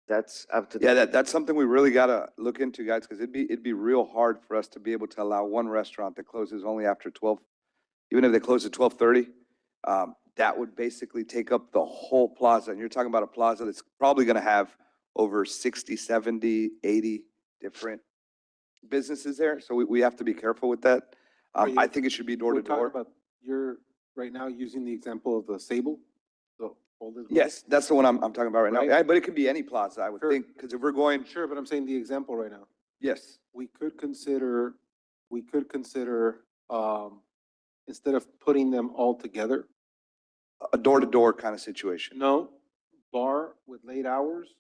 That's up to.
yeah, that's something we really gotta look into, guys, because it'd be real hard for us to be able to allow one restaurant that closes only after 12, even if they close at 12:30. That would basically take up the whole plaza. And you're talking about a plaza that's probably gonna have over 60, 70, 80 different businesses there. So we have to be careful with that.
Right,
I think it should be door to
We're talking
door.
about, you're right now using the example of the Sable, the oldest.
Yes, that's the one I'm talking about right now.
Right.
Yeah, but it could be any plaza, I would
Sure.
think, because if we're going,
Sure, but I'm saying the example right now.
yes.
We could consider, instead of putting them all together,
A door-to-door kind of situation.
no, bar with late hours,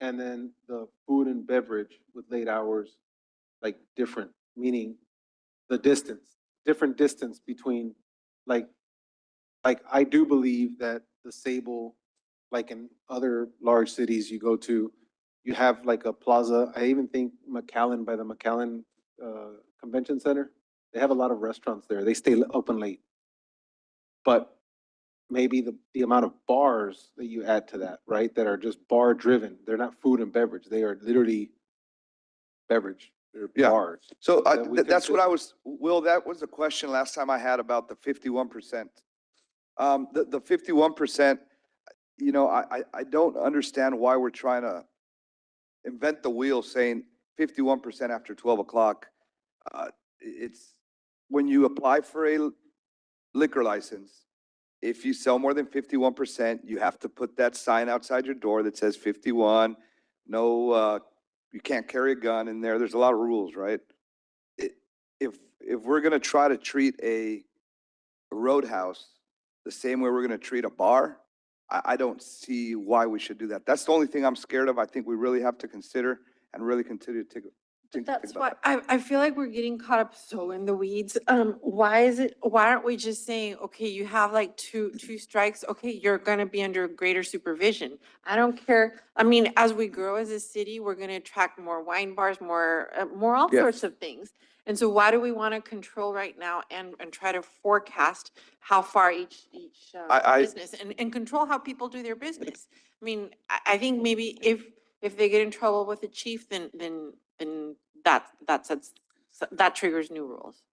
and then the food and beverage with late hours, like different, meaning the distance, different distance between, like I do believe that the Sable, like in other large cities you go to, you have like a plaza. I even think McAllen, by the McAllen Convention Center, they have a lot of restaurants there. They stay open late. But maybe the amount of bars that you add to that, right, that are just bar driven, they're not food and beverage. They are literally beverage. They're
Yeah.
bars.
So
That we
that's what
consider-
Will, that was a question last time I had about the 51%. The 51%, I don't understand why we're trying to invent the wheel saying 51% after 12 o'clock. It's, when you apply for a liquor license, if you sell more than 51%, you have to put that sign outside your door that says 51. No, you can't carry a gun in there. There's a lot of rules, right? If we're gonna try to treat a roadhouse the same way we're gonna treat a bar, I don't see why we should do that. That's the only thing I'm scared of. I think we really have to consider and really continue to think
But that's why
about that.
I feel like we're getting caught up so in the weeds. Why aren't we just saying, okay, you have like two strikes, okay, you're gonna be under greater supervision. I don't care. I mean, as we grow as a city, we're gonna attract more wine bars, more all
Yes.
sorts of things. And so why do we want to control right now and try to forecast how far each
I-
business and control how people do their business? I mean, I think maybe if they get in trouble with the chief, then that triggers new rules.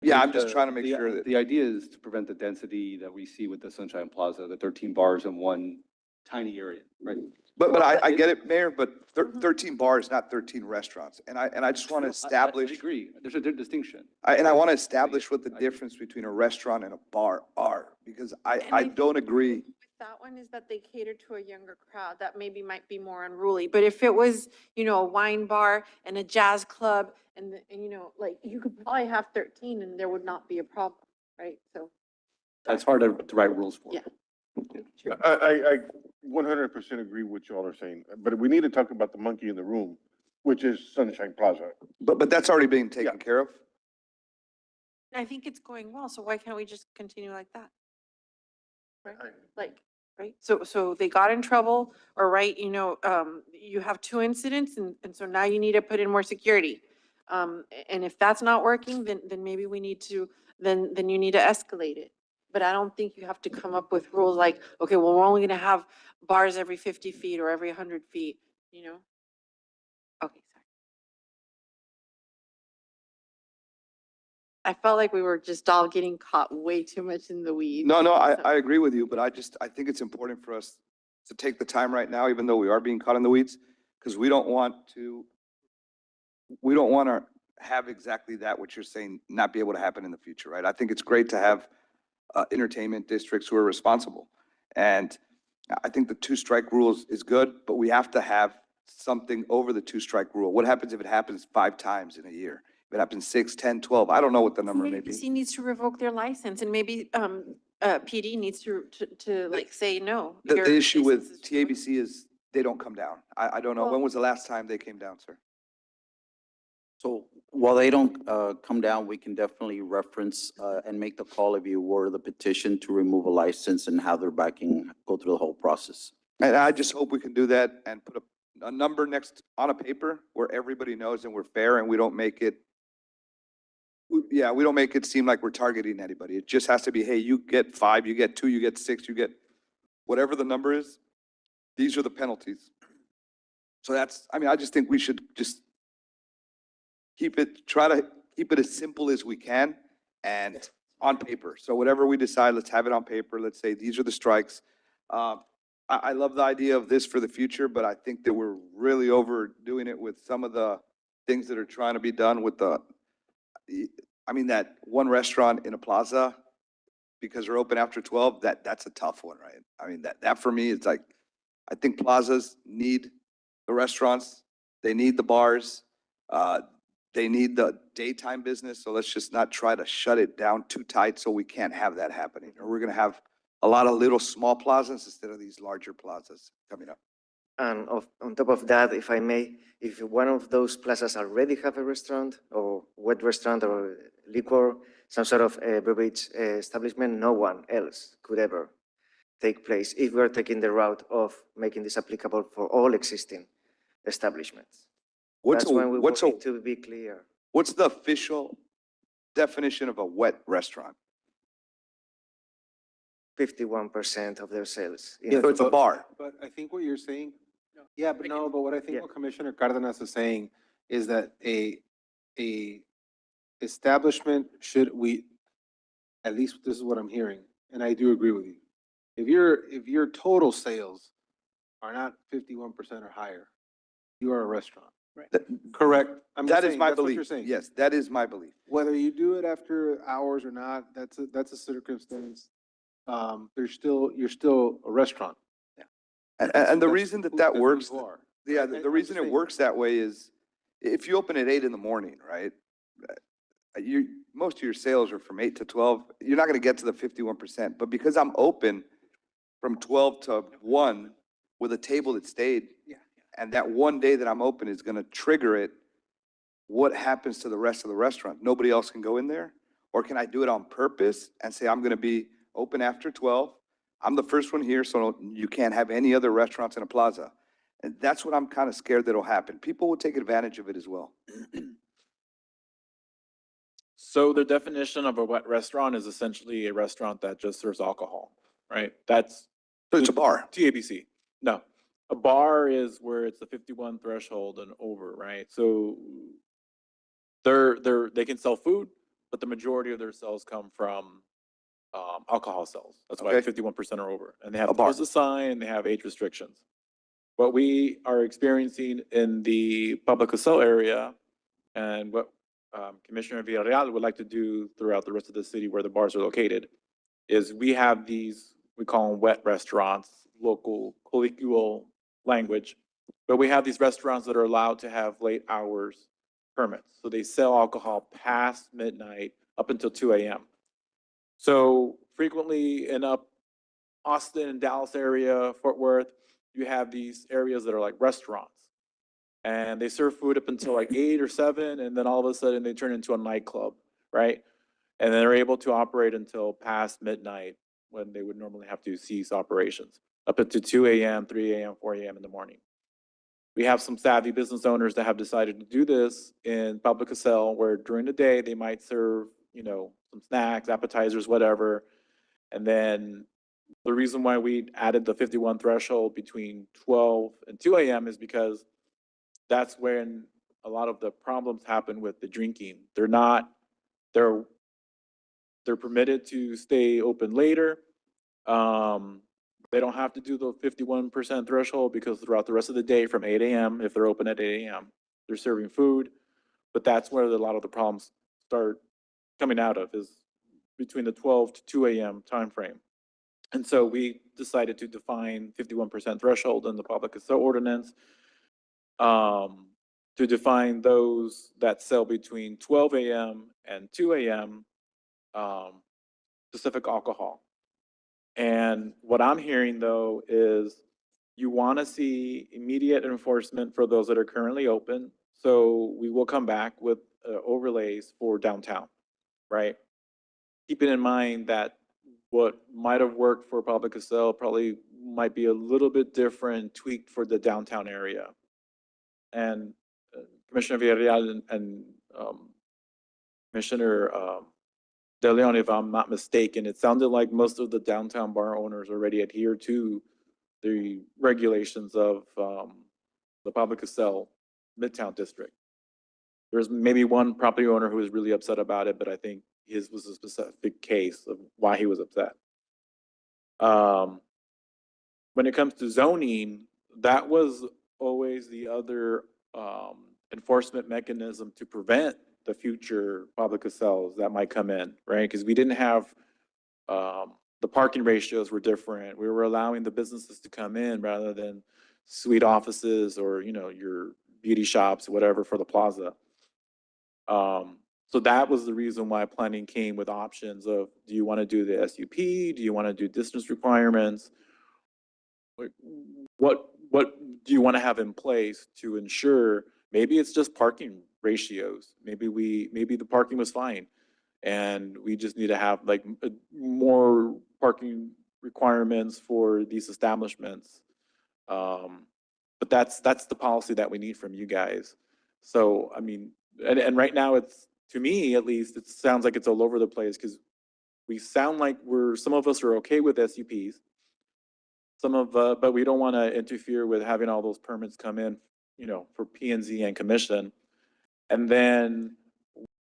Yeah, I'm
The-
just trying to make
the-
sure that,
The idea is to prevent the density that we see with the Sunshine Plaza, the 13 bars in one tiny area, right?
but I get it, Mayor, but
Mhm.
13 bars, not 13 restaurants. And I just want to
I
establish,
agree. There's a distinction.
and I want to establish what the
I-
difference between a restaurant and a bar are, because
And
I
think
don't
with
agree.
That one is that they cater to a younger crowd that maybe might be more unruly. But if it was, a wine bar and a jazz club and like you could probably have 13 and there would not be a problem, right? So,
That's hard to write rules for.
Yeah.
I 100% agree with y'all are saying, but we need to talk about the monkey in the room, which is Sunshine Plaza.
But that's already being taken care of.
I think it's going well, so why can't we just continue like that? Right? Like, right? So they got in trouble, or right, you have 2 incidents and so now you need to put in more security. And if that's not working, then maybe we need to, then you need to escalate it. But I don't think you have to come up with rules like, okay, well, we're only gonna have bars every 50 feet or every 100 feet, Okay, sorry. I felt like we were just all getting caught way too much in the weeds.
No,
So-
I agree with you, but I think it's important for us to take the time right now, even though we are being caught in the weeds, because we don't want to have exactly that, what you're saying, not be able to happen in the future, right? I think it's great to have entertainment districts who are responsible. And I think the 2-strike rules is good, but we have to have something over the 2-strike rule. What happens if it happens 5 times in a year? If it happens 6, 10, 12, I don't know what the number may be.
ABC needs to revoke their license and maybe PD needs to like say no.
The
your
issue with
license is revoked.
TABC is they don't come down. I don't know. When
Well-
was the last time they came down, sir?
So while they don't come down, we can definitely reference and make the call if you were the petition to remove a license and have their backing, go through the whole process.
And I just hope we can do that and put a number next on a paper where everybody knows and we're fair and we don't make it, we don't make it seem like we're targeting anybody. It just has to be, hey, you get 5, you get 2, you get 6, you get whatever the number is. These are the penalties. So I just think we should just try to keep it as simple as we can and on paper. So whatever we decide, let's have it on paper. Let's say these are the strikes. I love the idea of this for the future, but I think that we're really overdoing it with some of the things that are trying to be done with that one restaurant in a plaza, because they're open after 12, that's a tough one, right? I mean, that for me, it's like, I think plazas need the restaurants, they need the bars, they need the daytime business, so let's just not try to shut it down too tight so we can't have that happening. Or we're gonna have a lot of little small plazas instead of these larger plazas coming up.
And on top of that, if I may, if one of those plazas already have a restaurant or wet restaurant or liquor, some sort of beverage establishment, no one else could ever take place if we're taking the route of making this applicable for all existing establishments. That's when we need to be clear.
What's the official definition of a wet restaurant?
51% of their sales.
So it's a bar.
But I think what you're saying, yeah, but no, but what I think
Yeah.
what Commissioner Cardenas is saying is that a establishment at least this is what I'm hearing, and I do agree with you. If your total sales are not 51% or higher, you are a restaurant.
That-
Correct? I'm just
That is
saying,
my
that's what you're
belief.
saying.
Yes, that is my belief.
Whether you do it after hours or not, that's a circumstance. You're still a restaurant.
And the reason that
That's who
works,
you are.
yeah,
Right?
the
I'm
reason
just
it
saying.
works that way is if you open at 8 in the morning, right? Most of your sales are from 8 to 12. You're not going to get to the 51%. But because I'm open from 12 to 1 with a table that stayed,
Yeah.
and that one day that I'm open is going to trigger it, what happens to the rest of the restaurant? Nobody else can go in there? Or can I do it on purpose and say, I'm going to be open after 12? I'm the first one here, so you can't have any other restaurants in a plaza. And that's what I'm kind of scared that'll happen. People will take advantage of it as well.
So the definition of a wet restaurant is essentially a restaurant that just serves alcohol, right? That's
So it's a bar.
TABC. No, a bar is where it's the 51 threshold and over, right? So they can sell food, but the majority of their sales come from alcohol sales. That's why
Okay.
51% are over. And they have
A
to
bar.
post a sign, they have age restrictions. What we are experiencing in the public sale area and what Commissioner Villarreal would like to do throughout the rest of the city where the bars are located is we have these, we call them wet restaurants, local colloquial language, but we have these restaurants that are allowed to have late hours permits. So they sell alcohol past midnight up until 2 a.m. So frequently in up Austin and Dallas area, Fort Worth, you have these areas that are like restaurants. And they serve food up until like 8 or 7, and then all of a sudden they turn into a nightclub, right? And they're able to operate until past midnight when they would normally have to cease operations, up until 2 a.m., 3 a.m., 4 a.m. in the morning. We have some savvy business owners that have decided to do this in public Casell, where during the day they might serve, some snacks, appetizers, whatever. And then the reason why we added the 51 threshold between 12 and 2 a.m. is because that's when a lot of the problems happen with the drinking. They're permitted to stay open later. They don't have to do the 51% threshold because throughout the rest of the day from 8 a.m., if they're open at 8 a.m., they're serving food. But that's where a lot of the problems start coming out of, is between the 12 to 2 a.m. timeframe. And so we decided to define 51% threshold in the public sale ordinance to define those that sell between 12 a.m. and 2 a.m. Specific alcohol. And what I'm hearing though is you want to see immediate enforcement for those that are currently open. So we will come back with overlays for downtown, right? Keeping in mind that what might have worked for public sale probably might be a little bit different, tweaked for the downtown area. And Commissioner Villarreal and Commissioner De Leon, if I'm not mistaken, it sounded like most of the downtown bar owners already adhere to the regulations of the public sale Midtown District. There's maybe one property owner who was really upset about it, but I think his was a specific case of why he was upset. When it comes to zoning, that was always the other enforcement mechanism to prevent the future public sales that might come in, right? Because we didn't have, the parking ratios were different. We were allowing the businesses to come in rather than suite offices or, your beauty shops, whatever for the plaza. So that was the reason why planning came with options of, do you want to do the SUP? Do you want to do distance requirements? What do you want to have in place to ensure, maybe it's just parking ratios. Maybe the parking was fine. And we just need to have like more parking requirements for these establishments. But that's the policy that we need from you guys. So, I mean, and right now it's, to me at least, it sounds like it's all over the place because we sound like some of us are okay with SUPs. But we don't want to interfere with having all those permits come in, for P&Z and commission. And then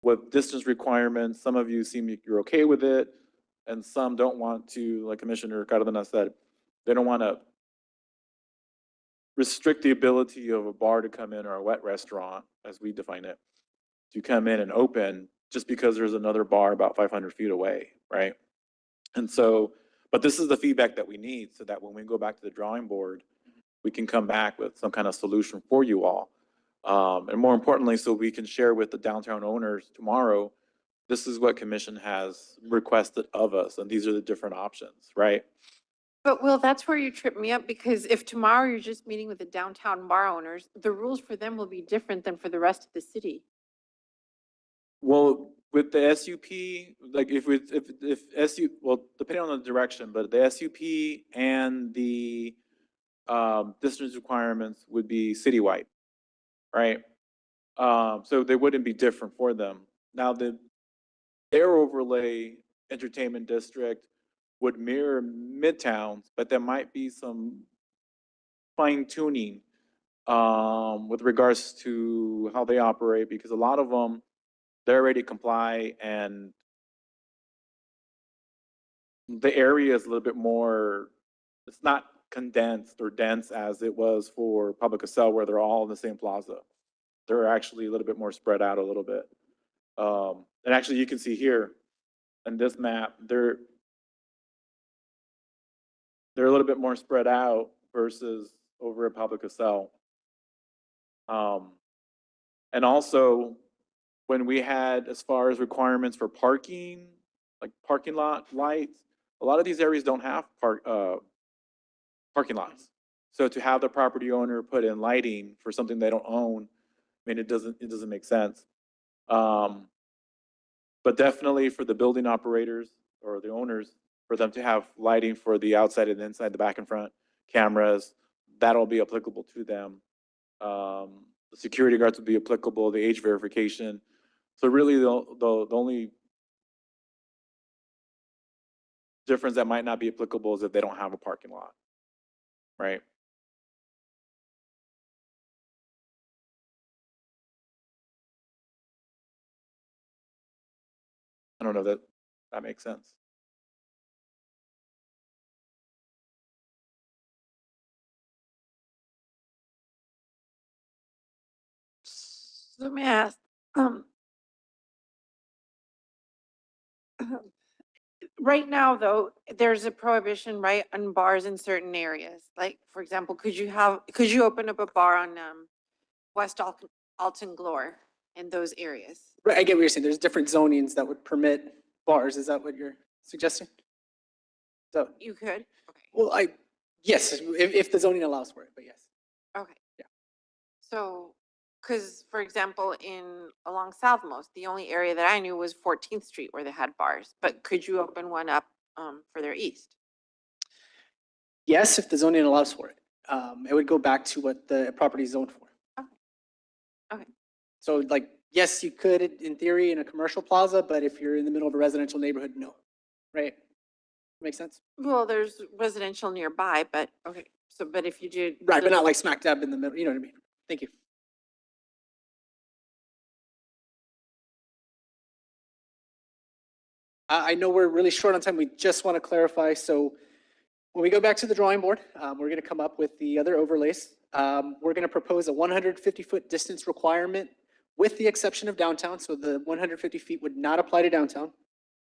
with distance requirements, some of you seem like you're okay with it, and some don't want to, like Commissioner Cardona said, they don't want to restrict the ability of a bar to come in or a wet restaurant, as we define it, to come in and open just because there's another bar about 500 feet away, right? And so, but this is the feedback that we need so that when we go back to the drawing board, we can come back with some kind of solution for you all. And more importantly, so we can share with the downtown owners tomorrow, this is what commission has requested of us, and these are the different options, right?
But Will, that's where you trip me up, because if tomorrow you're just meeting with the downtown bar owners, the rules for them will be different than for the rest of the city.
Well, with the SUP, like if SU, well, depending on the direction, but the SUP and the distance requirements would be citywide, right? So they wouldn't be different for them. Now, their overlay entertainment district would mirror Midtown's, but there might be some fine tuning with regards to how they operate, because a lot of them, they already comply, and the area is a little bit more, it's not condensed or dense as it was for Public Excel, where they're all in the same plaza. They're actually a little bit more spread out a little bit. And actually, you can see here in this map, they're a little bit more spread out versus over at Public Excel. And also, when we had, as far as requirements for parking, like parking lot lights, a lot of these areas don't have parking lots. So to have the property owner put in lighting for something they don't own, I mean, it doesn't make sense. But definitely for the building operators or the owners, for them to have lighting for the outside and inside, the back and front cameras, that'll be applicable to them. The security guards will be applicable, the age verification. So really the only difference that might not be applicable is if they don't have a parking lot, right? I don't know if that makes sense.
So let me ask, right now, though, there's a prohibition, right, on bars in certain areas. Like, for example, could you open up a bar on, West Alton Glore in those areas?
Right, I get what you're saying. There's different zonings that would permit bars. Is that what you're suggesting? So,
You could? Okay,
well, yes, if the zoning allows for it, but yes.
okay.
Yeah.
So, because, for example, along Southmost, the only area that I knew was 14th Street where they had bars, but could you open one up, further east?
Yes, if the zoning allows for it. It would go back to what the property is zoned for.
Okay. Okay.
So like, yes, you could in theory in a commercial plaza, but if you're in the middle of a residential neighborhood, no. Right? Make sense?
Well, there's residential nearby, but, okay, so, but if you did.
Right, but not like smack dab in the middle, you know what I mean? Thank you. I know we're really short on time. We just want to clarify. So when we go back to the drawing board, we're going to come up with the other overlays. We're going to propose a 150-foot distance requirement with the exception of downtown. So the 150 feet would not apply to downtown.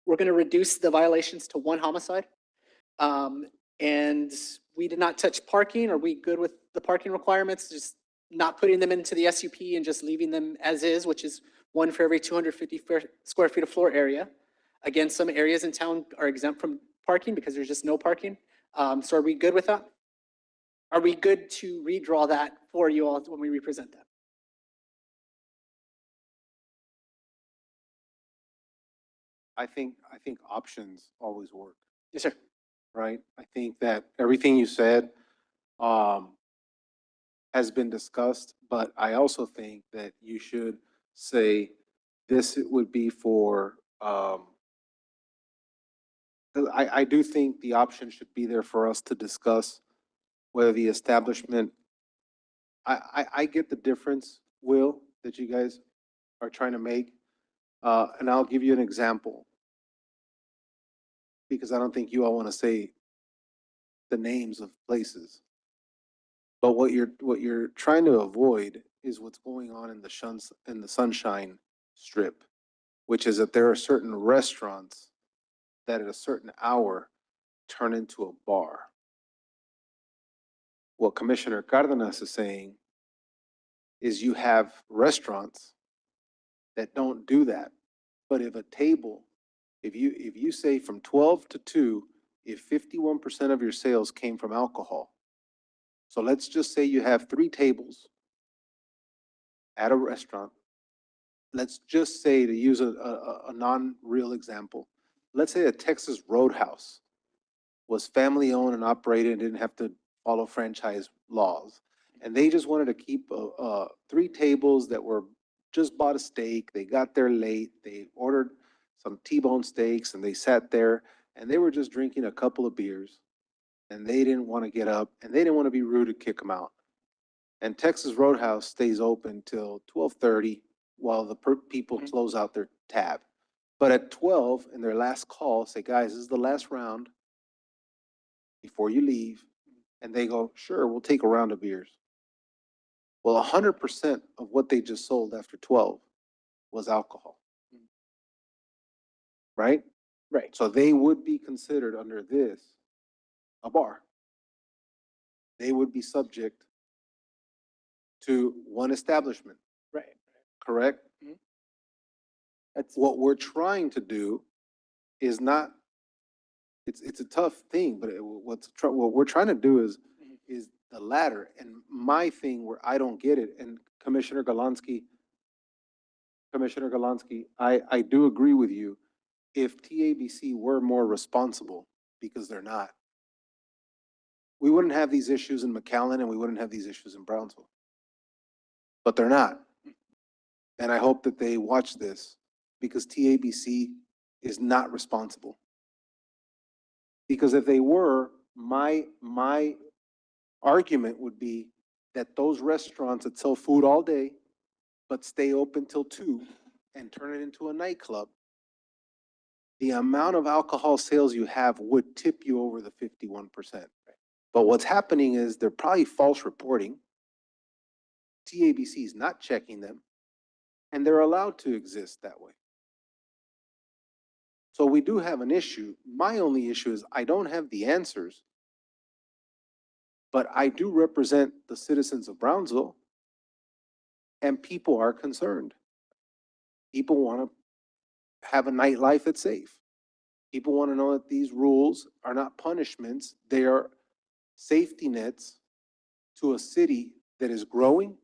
We're going to reduce the violations to 1 homicide. And we did not touch parking. Are we good with the parking requirements? Just not putting them into the SUP and just leaving them as is, which is 1 for every 250 square feet of floor area. Again, some areas in town are exempt from parking because there's just no parking. So are we good with that? Are we good to redraw that for you all when we represent that?
I think options always work,
Yes, sir.
right? I think that everything you said has been discussed, but I also think that you should say this would be for, I do think the option should be there for us to discuss whether the establishment, I get the difference, Will, that you guys are trying to make. And I'll give you an example. Because I don't think you all want to say the names of places. But what you're trying to avoid is what's going on in the Sunshine Strip, which is that there are certain restaurants that at a certain hour turn into a bar. What Commissioner Cardenas is saying is you have restaurants that don't do that. But if a table, if you say from 12 to 2, if 51% of your sales came from alcohol, so let's just say you have 3 tables at a restaurant. Let's just say, to use a non-real example, let's say a Texas Roadhouse was family owned and operated and didn't have to follow franchise laws. And they just wanted to keep 3 tables that were just bought a steak. They got there late. They ordered some T-bone steaks and they sat there and they were just drinking a couple of beers and they didn't want to get up and they didn't want to be rude to kick them out. And Texas Roadhouse stays open till 12:30 while the people close out their tab. But at 12 in their last call, say, guys, this is the last round before you leave. And they go, sure, we'll take a round of beers. Well, 100% of what they just sold after 12 was alcohol. Right?
Right.
So they would be considered under this a bar. They would be subject to one establishment,
Right.
correct?
That's,
What we're trying to do is not, it's a tough thing, but what we're trying to do is the latter. And my thing where I don't get it, and Commissioner Galansky, I do agree with you. If TABC were more responsible, because they're not, we wouldn't have these issues in McAllen and we wouldn't have these issues in Brownsville. But they're not. And I hope that they watch this because TABC is not responsible. Because if they were, my argument would be that those restaurants that sell food all day, but stay open till 2 and turn it into a nightclub, the amount of alcohol sales you have would tip you over the 51%. But what's happening is they're probably false reporting. TABC is not checking them, and they're allowed to exist that way. So we do have an issue. My only issue is I don't have the answers, but I do represent the citizens of Brownsville, and people are concerned. People want to have a nightlife that's safe. People want to know that these rules are not punishments. They are safety nets to a city that is growing,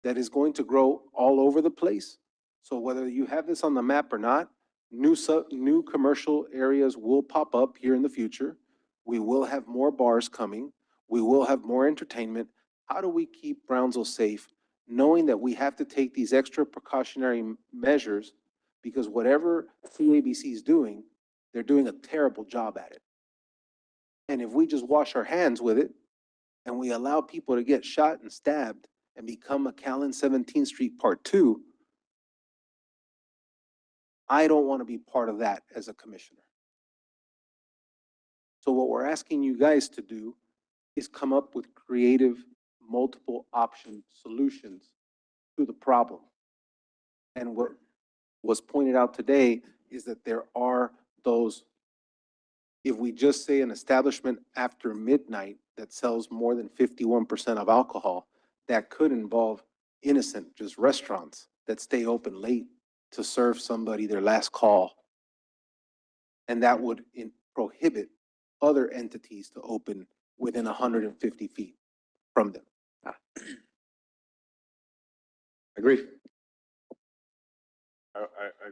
that is going to grow all over the place. So whether you have this on the map or not, new commercial areas will pop up here in the future. We will have more bars coming. We will have more entertainment. How do we keep Brownsville safe, knowing that we have to take these extra precautionary measures because whatever CABC is doing, they're doing a terrible job at it. And if we just wash our hands with it and we allow people to get shot and stabbed and become McAllen 17th Street Part 2, I don't want to be part of that as a commissioner. So what we're asking you guys to do is come up with creative, multiple option solutions to the problem. And what was pointed out today is that there are those, if we just say an establishment after midnight that sells more than 51% of alcohol, that could involve innocent, just restaurants that stay open late to serve somebody their last call. And that would prohibit other entities to open within 150 feet from them.
Agreed. I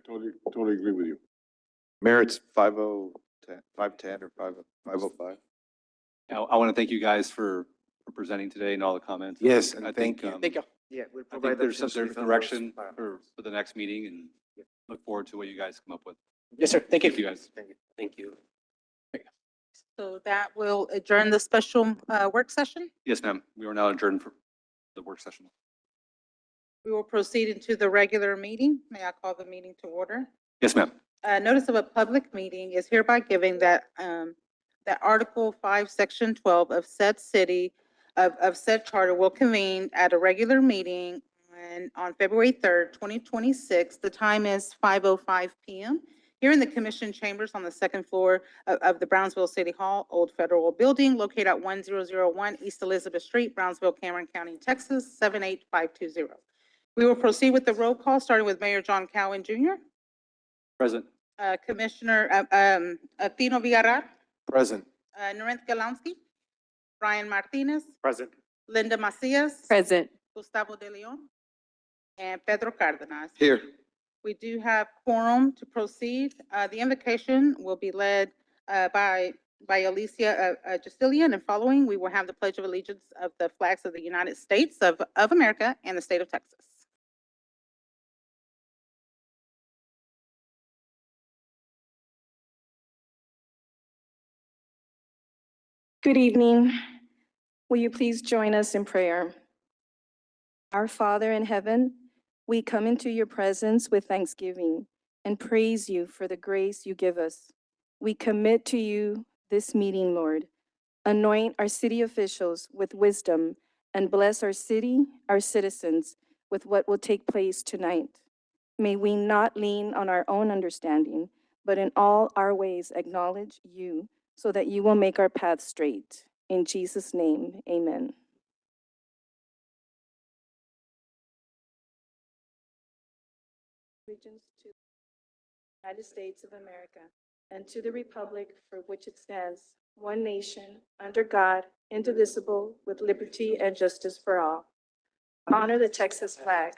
totally agree with you.
Mayor, it's 510 or 505.
Now, I want to thank you guys for presenting today and all the comments.
Yes,
I
and
think,
thank you.
thank you.
Yeah, we'll
I think
provide.
there's
options with those
direction
parameters.
for the next meeting and look forward to what you guys come up with.
Yes, sir. Thank
Thank
you.
you, guys.
Thank you.
So that will adjourn the special work session.
Yes, ma'am. We are now adjourned for the work session.
We will proceed into the regular meeting. May I call the meeting to order?
Yes, ma'am.
Notice of a public meeting is hereby giving that Article 5, Section 12 of said city of said charter will convene at a regular meeting on February 3rd, 2026. The time is 5:05 PM here in the Commission Chambers on the second floor of the Brownsville City Hall, Old Federal Building, located at 1001 East Elizabeth Street, Brownsville, Cameron County, Texas, 78520. We will proceed with the roll call, starting with Mayor John Cowan Jr.,
Present.
Commissioner Tino Villarreal,
Present.
Narendra Galansky, Brian Martinez,
Present.
Linda Macias,
Present.
Gustavo De Leon, and Pedro Cardenas.
Here.
We do have quorum to proceed. The invocation will be led by Alicia Justilian, and following, we will have the Pledge of Allegiance of the flags of the United States of America and the state of Texas.
Good evening. Will you please join us in prayer? Our Father in heaven, we come into your presence with thanksgiving and praise you for the grace you give us. We commit to you this meeting, Lord. Anoint our city officials with wisdom and bless our city, our citizens, with what will take place tonight. May we not lean on our own understanding, but in all our ways acknowledge you, so that you will make our path straight. In Jesus' name, amen. Allegiance to the United States of America and to the republic for which it stands, one nation, under God, indivisible, with liberty and justice for all. Honor the Texas flag.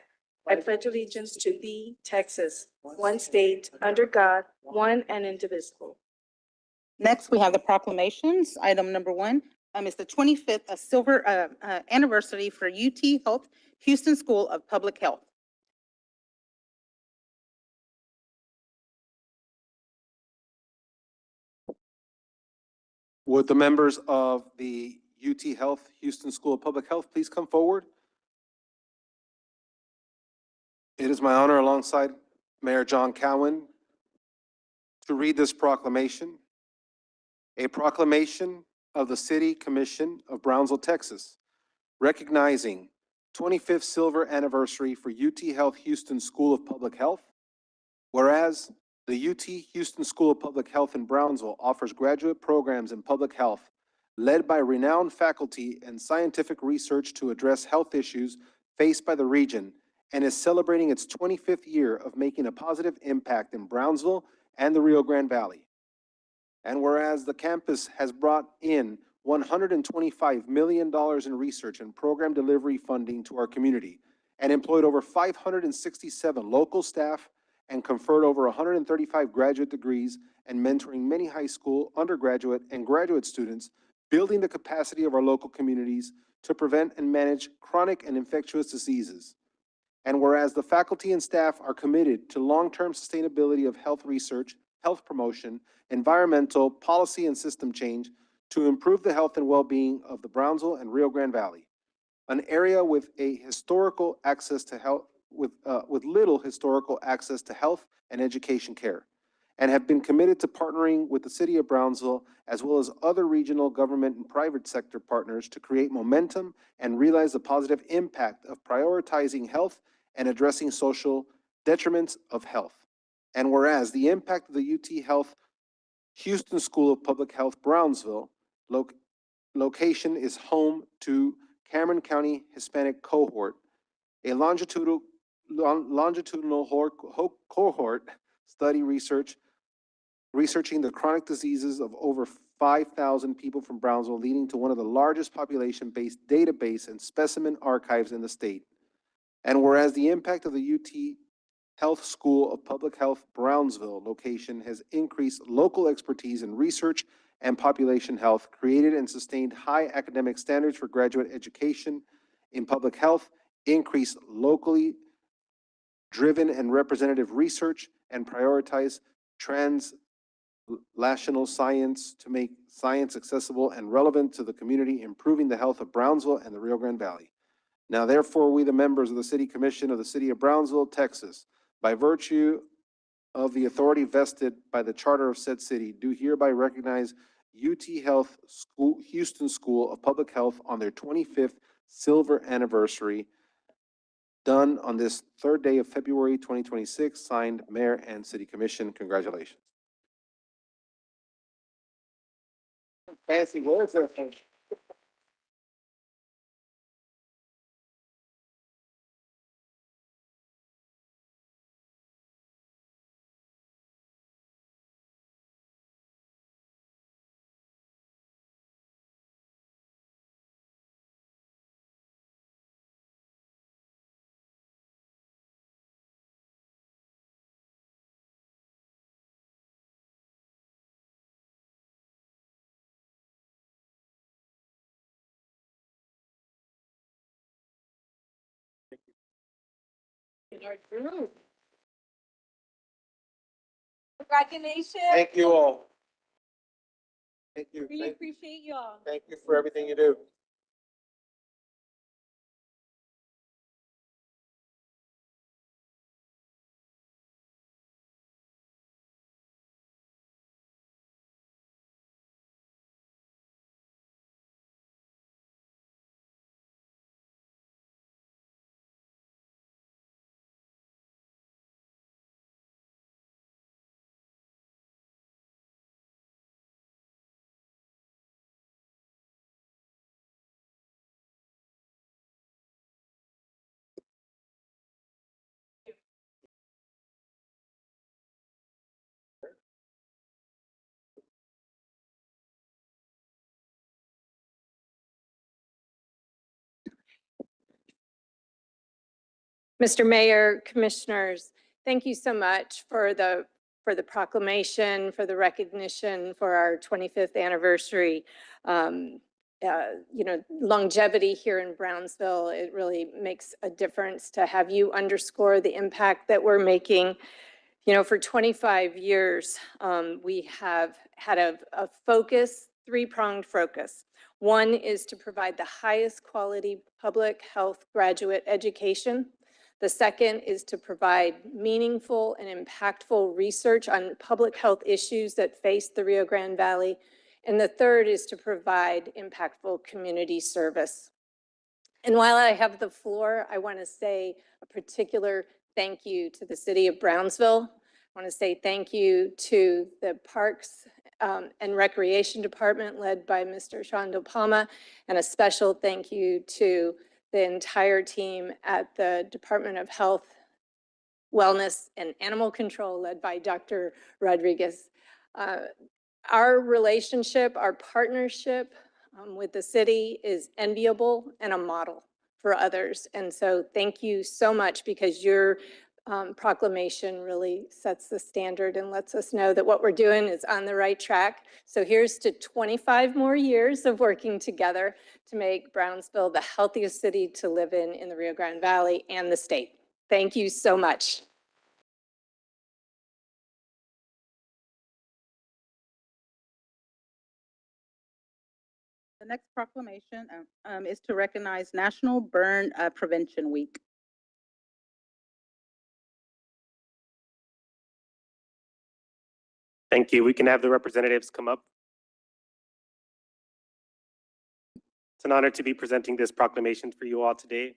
I pledge allegiance to thee, Texas, one state, under God, one and indivisible.
Next, we have the proclamations. Item number 1 is the 25th silver anniversary for UT Health Houston School of Public Health.
Would the members of the UT Health Houston School of Public Health please come forward? It is my honor, alongside Mayor John Cowan, to read this proclamation. A proclamation of the City Commission of Brownsville, Texas, recognizing 25th silver anniversary for UT Health Houston School of Public Health. Whereas the UT Houston School of Public Health in Brownsville offers graduate programs in public health led by renowned faculty and scientific research to address health issues faced by the region, and is celebrating its 25th year of making a positive impact in Brownsville and the Rio Grande Valley. And whereas the campus has brought in $125 million in research and program delivery funding to our community, and employed over 567 local staff, and conferred over 135 graduate degrees, and mentoring many high school, undergraduate, and graduate students, building the capacity of our local communities to prevent and manage chronic and infectious diseases. And whereas the faculty and staff are committed to long-term sustainability of health research, health promotion, environmental, policy, and system change to improve the health and well-being of the Brownsville and Rio Grande Valley, an area with a historical access to health, with little historical access to health and education care, and have been committed to partnering with the City of Brownsville as well as other regional government and private sector partners to create momentum and realize the positive impact of prioritizing health and addressing social detriments of health. And whereas the impact of the UT Health Houston School of Public Health Brownsville location is home to Cameron County Hispanic Cohort, a longitudinal cohort study researching the chronic diseases of over 5,000 people from Brownsville, leading to one of the largest population-based database and specimen archives in the state. And whereas the impact of the UT Health School of Public Health Brownsville location has increased local expertise in research and population health, created and sustained high academic standards for graduate education in public health, increased locally driven and representative research, and prioritize translational science to make science accessible and relevant to the community, improving the health of Brownsville and the Rio Grande Valley. Now therefore, we, the members of the City Commission of the City of Brownsville, Texas, by virtue of the authority vested by the charter of said city, do hereby recognize UT Health School, Houston School of Public Health on their 25th silver anniversary, done on this third day of February 2026, signed Mayor and City Commission. Congratulations. Fancy words there.
Congratulations.
Thank you all. Thank you.
Really appreciate y'all.
Thank you for everything you do.
Mr. Mayor, Commissioners, thank you so much for the proclamation, for the recognition for our 25th anniversary. Longevity here in Brownsville, it really makes a difference to have you underscore the impact that we're making. For 25 years, we have had a focus, three-pronged focus. One is to provide the highest quality public health graduate education. The second is to provide meaningful and impactful research on public health issues that face the Rio Grande Valley. And the third is to provide impactful community service. And while I have the floor, I want to say a particular thank you to the City of Brownsville. I want to say thank you to the Parks and Recreation Department led by Mr. Shondo Palma, and a special thank you to the entire team at the Department of Health, Wellness, and Animal Control led by Dr. Rodriguez. Our relationship, our partnership with the city is enviable and a model for others. And so thank you so much, because your proclamation really sets the standard and lets us know that what we're doing is on the right track. So here's to 25 more years of working together to make Brownsville the healthiest city to live in the Rio Grande Valley and the state. Thank you so much.
The next proclamation is to recognize National Burn Prevention Week.
Thank you. We can have the representatives come up. It's an honor to be presenting this proclamation for you all today.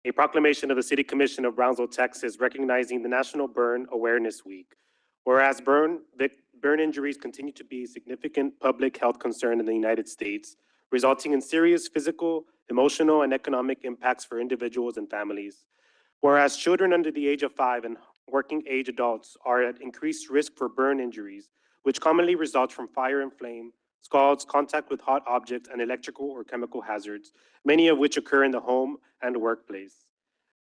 A proclamation of the City Commission of Brownsville, Texas, recognizing the National Burn Awareness Week. Whereas burn injuries continue to be a significant public health concern in the United States, resulting in serious physical, emotional, and economic impacts for individuals and families. Whereas children under the age of 5 and working age adults are at increased risk for burn injuries, which commonly result from fire and flame, scalds, contact with hot objects, and electrical or chemical hazards, many of which occur in the home and workplace.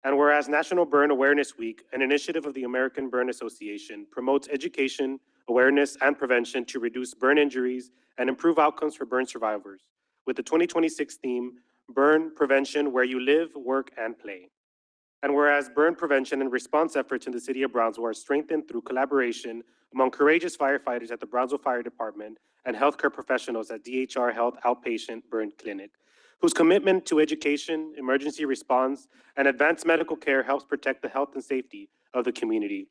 And whereas National Burn Awareness Week, an initiative of the American Burn Association, promotes education, awareness, and prevention to reduce burn injuries and improve outcomes for burn survivors, with the 2026 theme, Burn Prevention Where You Live, Work, and Play. And whereas burn prevention and response efforts in the City of Brownsville are strengthened through collaboration among courageous firefighters at the Brownsville Fire Department and healthcare professionals at DHR Health Outpatient Burn Clinic, whose commitment to education, emergency response, and advanced medical care helps protect the health and safety of the community.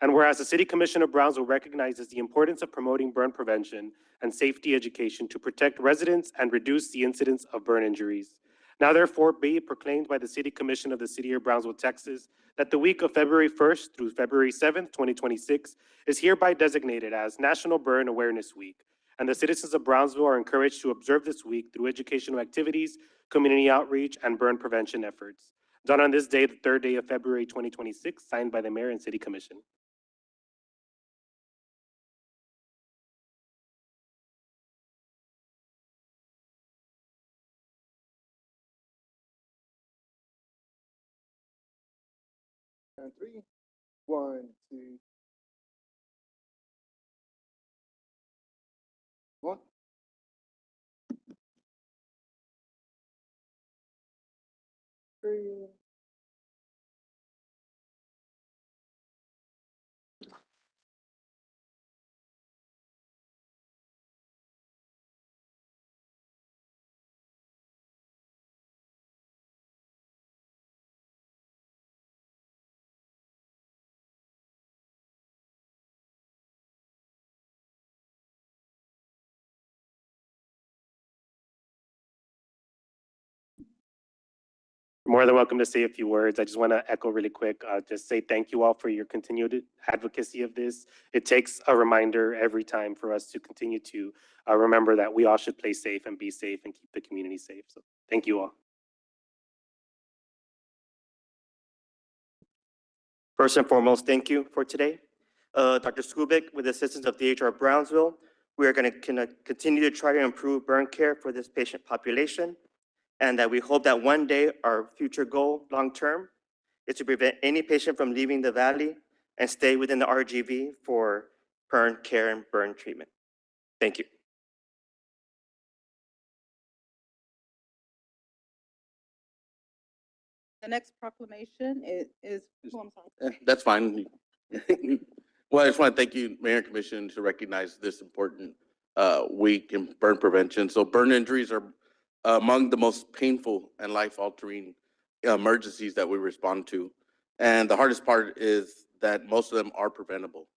And whereas the City Commission of Brownsville recognizes the importance of promoting burn prevention and safety education to protect residents and reduce the incidence of burn injuries. Now therefore be it proclaimed by the City Commission of the City of Brownsville, Texas, that the week of February 1st through February 7th, 2026 is hereby designated as National Burn Awareness Week. And the citizens of Brownsville are encouraged to observe this week through educational activities, community outreach, and burn prevention efforts. Done on this day, the third day of February 2026, signed by the Mayor and City Commission.
And three, 1, 2, 1. Three.
More than welcome to say a few words. I just want to echo really quick, just say thank you all for your continued advocacy of this. It takes a reminder every time for us to continue to remember that we all should play safe and be safe and keep the community safe. So thank you all.
First and foremost, thank you for today. Dr. Skubik, with the assistance of DHR Brownsville, we are going to continue to try to improve burn care for this patient population. And that we hope that one day our future goal long-term is to prevent any patient from leaving the valley and stay within the RGV for burn care and burn treatment. Thank you.
The next proclamation oh, I'm sorry.
That's fine. Well, I just want to thank you, Mayor and Commission, to recognize this important week in burn prevention. So burn injuries are among the most painful and life-altering emergencies that we respond to. And the hardest part is that most of them are preventable.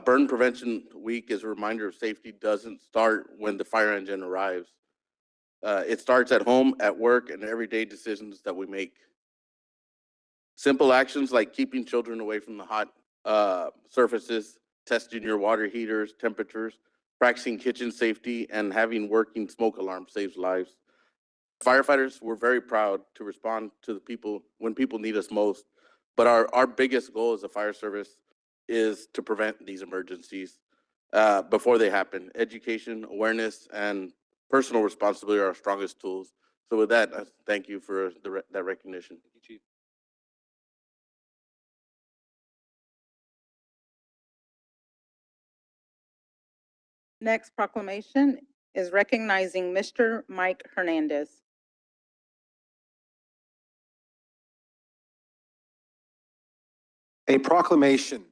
Burn Prevention Week is a reminder of safety doesn't start when the fire engine arrives. It starts at home, at work, and everyday decisions that we make. Simple actions like keeping children away from the hot surfaces, testing your water heaters, temperatures, practicing kitchen safety, and having working smoke alarms saves lives. Firefighters, we're very proud to respond to the people when people need us most. But our biggest goal as a fire service is to prevent these emergencies before they happen. Education, awareness, and personal responsibility are our strongest tools. So with that, I thank you for that recognition.
Thank you, Chief.
Next proclamation is recognizing Mr. Mike Hernandez.
A proclamation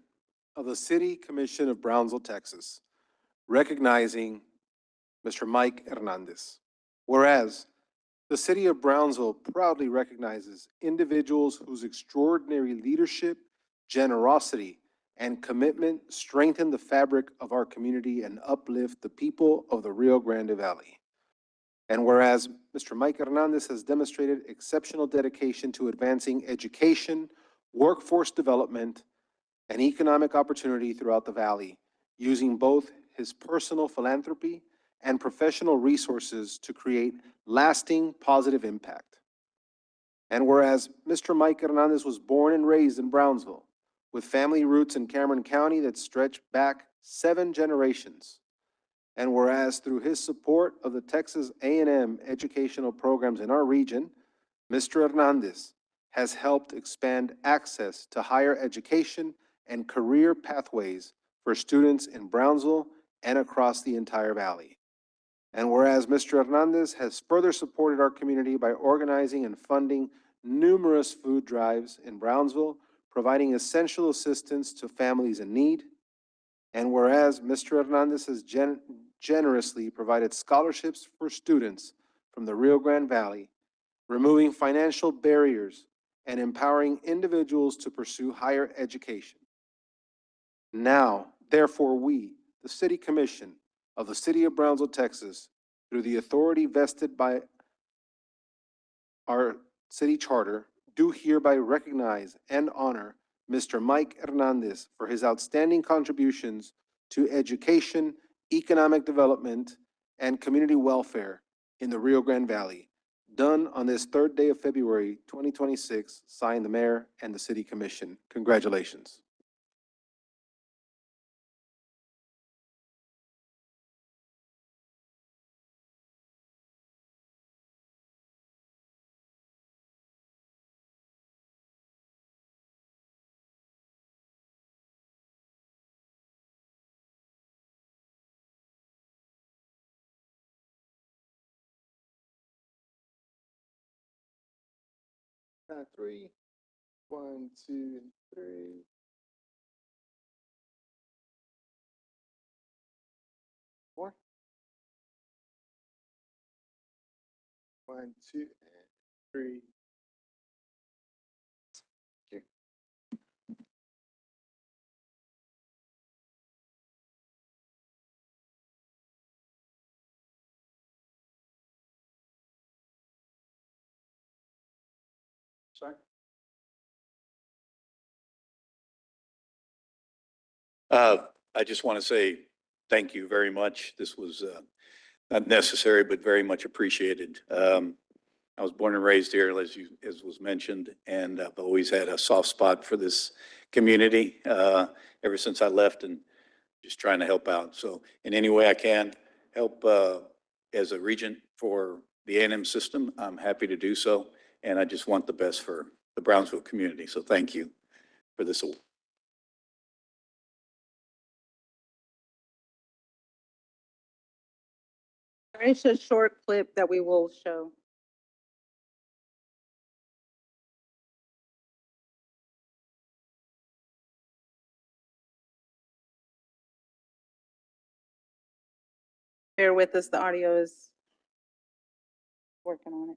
of the City Commission of Brownsville, Texas, recognizing Mr. Mike Hernandez. Whereas the City of Brownsville proudly recognizes individuals whose extraordinary leadership, generosity, and commitment strengthen the fabric of our community and uplift the people of the Rio Grande Valley. And whereas Mr. Mike Hernandez has demonstrated exceptional dedication to advancing education, workforce development, and economic opportunity throughout the valley, using both his personal philanthropy and professional resources to create lasting positive impact. And whereas Mr. Mike Hernandez was born and raised in Brownsville, with family roots in Cameron County that stretch back 7 generations. And whereas through his support of the Texas A&M educational programs in our region, Mr. Hernandez has helped expand access to higher education and career pathways for students in Brownsville and across the entire valley. And whereas Mr. Hernandez has further supported our community by organizing and funding numerous food drives in Brownsville, providing essential assistance to families in need. And whereas Mr. Hernandez has generously provided scholarships for students from the Rio Grande Valley, removing financial barriers and empowering individuals to pursue higher education. Now, therefore, we, the City Commission of the City of Brownsville, Texas, through the authority vested by our city charter, do hereby recognize and honor Mr. Mike Hernandez for his outstanding contributions to education, economic development, and community welfare in the Rio Grande Valley, done on this third day of February 2026, signed the mayor and the city commission. Congratulations. Three. 1, 2, 3. Four. 1, 2, and 3. Okay. Sorry.
I just want to say thank you very much. This was not necessary, but very much appreciated. I was born and raised here, as was mentioned, and I've always had a soft spot for this community ever since I left, and just trying to help out. So in any way I can help as a regent for the A&M system, I'm happy to do so. And I just want the best for the Brownsville community. So thank you for this award.
It's a short clip that we will show. Bear with us, the audio is working on it.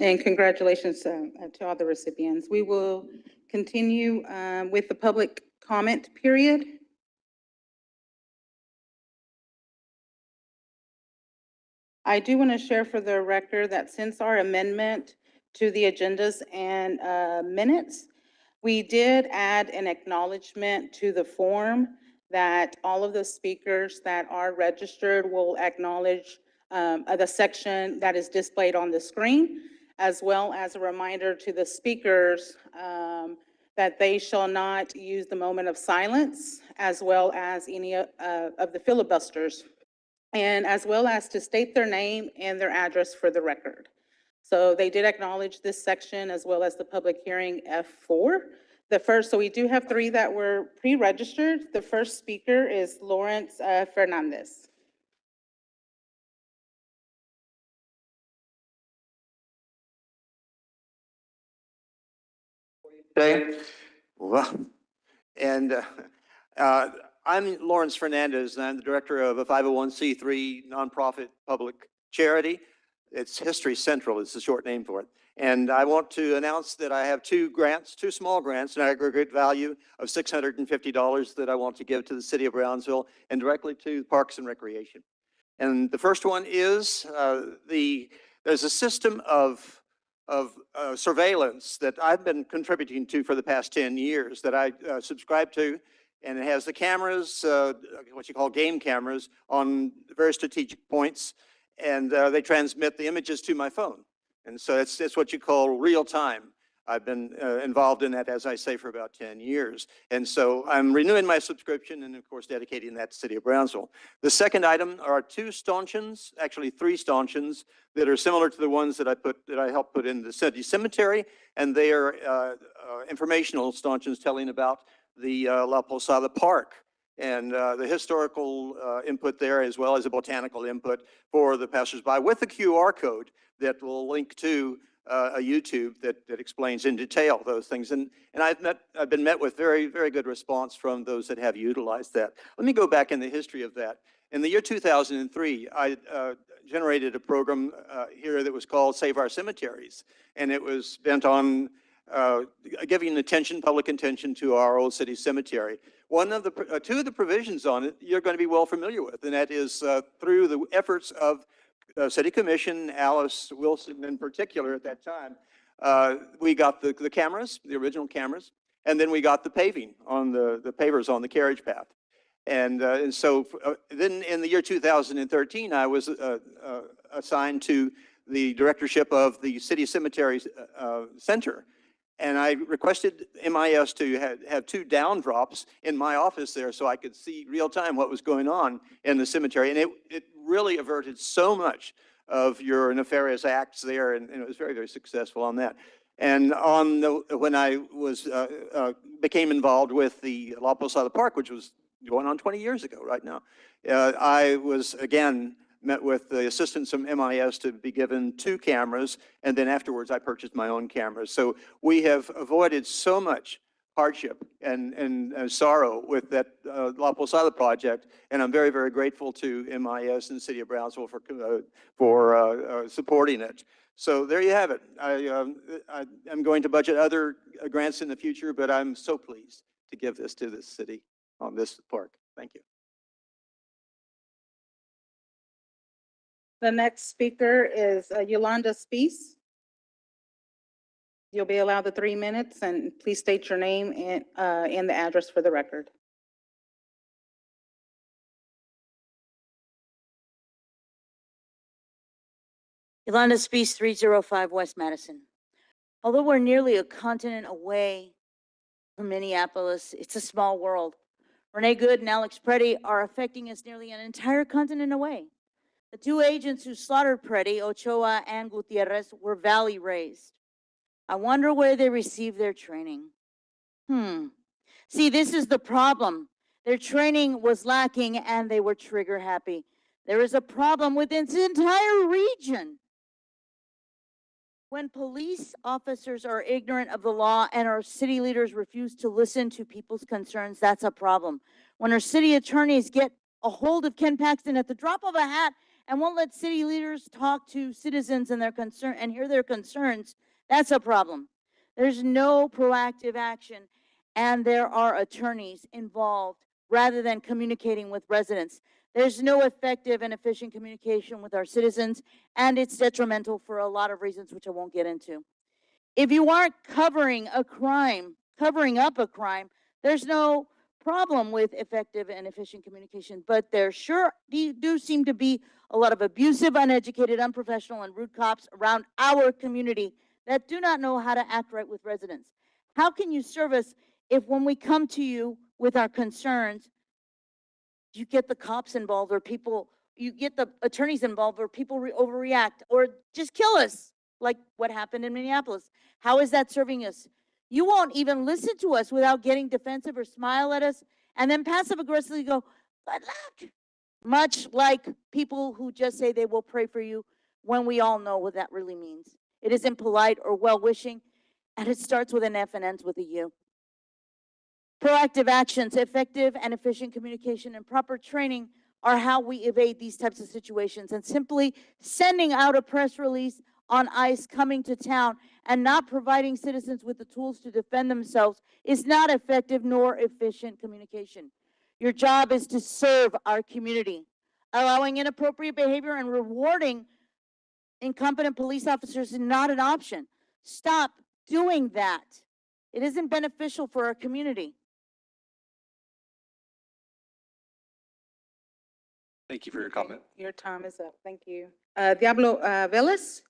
And congratulations to all the recipients. We will continue with the public comment period. I do want to share for the record that since our amendment to the agendas and minutes, we did add an acknowledgement to the form that all of the speakers that are registered will acknowledge the section that is displayed on the screen, as well as a reminder to the speakers that they shall not use the moment of silence, as well as any of the filibusters, and as well as to state their name and their address for the record. So they did acknowledge this section as well as the public hearing F4. So we do have 3 that were pre-registered. The first speaker is Lawrence Fernandez.
Today. Well, and I'm Lawrence Fernandez, and I'm the director of a 501c3 nonprofit public charity. It's History Central is the short name for it. And I want to announce that I have 2 grants, 2 small grants, an aggregate value of $650 that I want to give to the city of Brownsville and directly to Parks and Recreation. And the first one is there's a system of surveillance that I've been contributing to for the past 10 years that I subscribe to, and it has the cameras, what you call game cameras, on very strategic points, and they transmit the images to my phone. And so it's what you call real time. I've been involved in that, as I say, for about 10 years. And so I'm renewing my subscription and, of course, dedicating that to the city of Brownsville. The second item are 2 stanchions, actually 3 stanchions, that are similar to the ones that I helped put in the city cemetery. And they are informational stanchions telling about the La Posada Park and the historical input there, as well as a botanical input for the passersby, with the QR code that will link to a YouTube that explains in detail those things. And I've been met with very, very good response from those that have utilized that. Let me go back in the history of that. In the year 2003, I generated a program here that was called Save Our Cemeteries. And it was bent on giving attention, public attention to our old city cemetery. One of the, 2 of the provisions on it you're going to be well familiar with, and that is through the efforts of City Commission, Alice Wilson in particular at that time, we got the cameras, the original cameras, and then we got the paving on the pavers on the carriage path. And so then in the year 2013, I was assigned to the directorship of the City Cemetery Center. And I requested MIS to have 2 down drops in my office there so I could see real time what was going on in the cemetery. And it really averted so much of your nefarious acts there, and it was very, very successful on that. And when I became involved with the La Posada Park, which was going on 20 years ago right now, I was again met with the assistance from MIS to be given 2 cameras, and then afterwards I purchased my own cameras. So we have avoided so much hardship and sorrow with that La Posada project, and I'm very, very grateful to MIS and the city of Brownsville for supporting it. So there you have it. I'm going to budget other grants in the future, but I'm so pleased to give this to this city on this park. Thank you.
The next speaker is Yolanda Spees. You'll be allowed the 3 minutes, and please state your name and the address for the record.
Yolanda Spees, 305 West Madison. Although we're nearly a continent away from Minneapolis, it's a small world. Renee Good and Alex Preddy are affecting us nearly an entire continent away. The 2 agents who slaughtered Preddy, Ochoa and Gutierrez, were valley raised. I wonder where they received their training. See, this is the problem. Their training was lacking and they were trigger happy. There is a problem within this entire region. When police officers are ignorant of the law and our city leaders refuse to listen to people's concerns, that's a problem. When our city attorneys get a hold of Ken Paxton at the drop of a hat and won't let city leaders talk to citizens and hear their concerns, that's a problem. There's no proactive action, and there are attorneys involved rather than communicating with residents. There's no effective and efficient communication with our citizens, and it's detrimental for a lot of reasons, which I won't get into. If you aren't covering up a crime, there's no problem with effective and efficient communication, but there sure do seem to be a lot of abusive, uneducated, unprofessional, and rude cops around our community that do not know how to act right with residents. How can you serve us if when we come to you with our concerns, you get the cops involved or you get the attorneys involved or people overreact or just kill us like what happened in Minneapolis? How is that serving us? You won't even listen to us without getting defensive or smile at us and then passive aggressively go, good luck. Much like people who just say they will pray for you when we all know what that really means. It isn't polite or well-wishing, and it starts with an F and ends with a U. Proactive actions, effective and efficient communication, and proper training are how we evade these types of situations. And simply sending out a press release on ICE coming to town and not providing citizens with the tools to defend themselves is not effective nor efficient communication. Your job is to serve our community. Allowing inappropriate behavior and rewarding incompetent police officers is not an option. Stop doing that. It isn't beneficial for our community.
Thank you for your comment.
Your time is up. Thank you. Diablo Velez?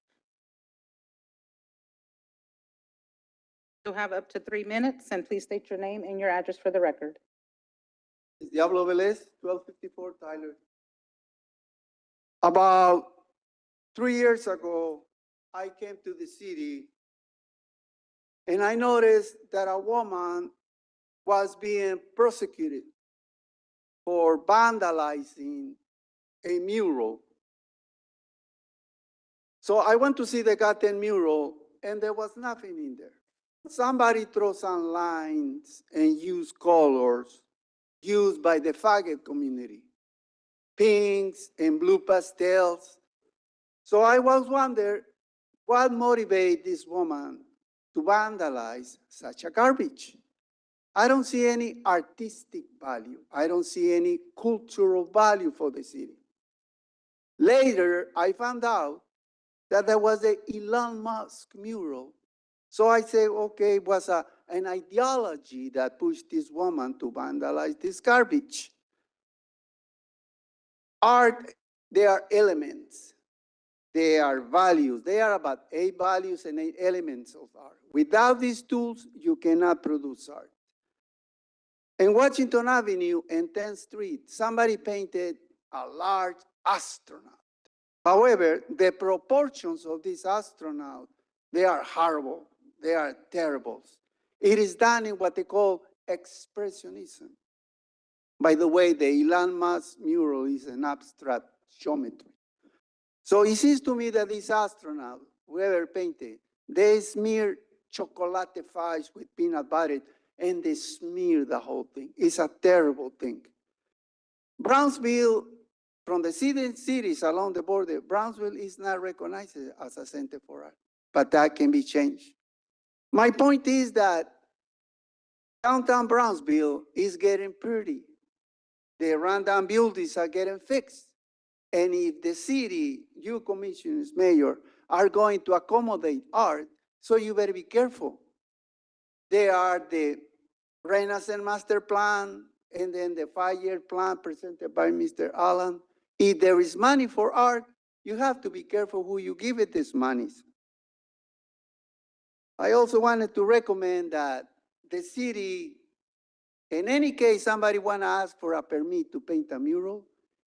You'll have up to 3 minutes, and please state your name and your address for the record.
Diablo Velez, 1254 Tyler. About 3 years ago, I came to the city and I noticed that a woman was being prosecuted for vandalizing a mural. So I went to see the goddamn mural and there was nothing in there. Somebody threw some lines and used colors used by the faggot community, pinks and blue pastels. So I was wondering what motivated this woman to vandalize such a garbage. I don't see any artistic value. I don't see any cultural value for the city. Later, I found out that there was a Elon Musk mural. So I say, okay, it was an ideology that pushed this woman to vandalize this garbage. Art, they are elements. They are values. They are about 8 values and 8 elements of art. Without these tools, you cannot produce art. In Washington Avenue and 10th Street, somebody painted a large astronaut. However, the proportions of this astronaut, they are horrible. They are terrible. It is done in what they call expressionism. By the way, the Elon Musk mural is an abstract geometry. So it seems to me that this astronaut, whoever painted, they smear chocolate fudge with peanut butter and they smear the whole thing. It's a terrible thing. Brownsville, from the cities along the border, Brownsville is not recognized as a center for art, but that can be changed. My point is that downtown Brownsville is getting pretty. The rundown buildings are getting fixed. And if the city, you commissioners, mayor, are going to accommodate art, so you better be careful. There are the Renaissance Master Plan, and then the 5-year plan presented by Mr. Allen. If there is money for art, you have to be careful who you give it this money. I also wanted to recommend that the city, in any case, somebody want to ask for a permit to paint a mural,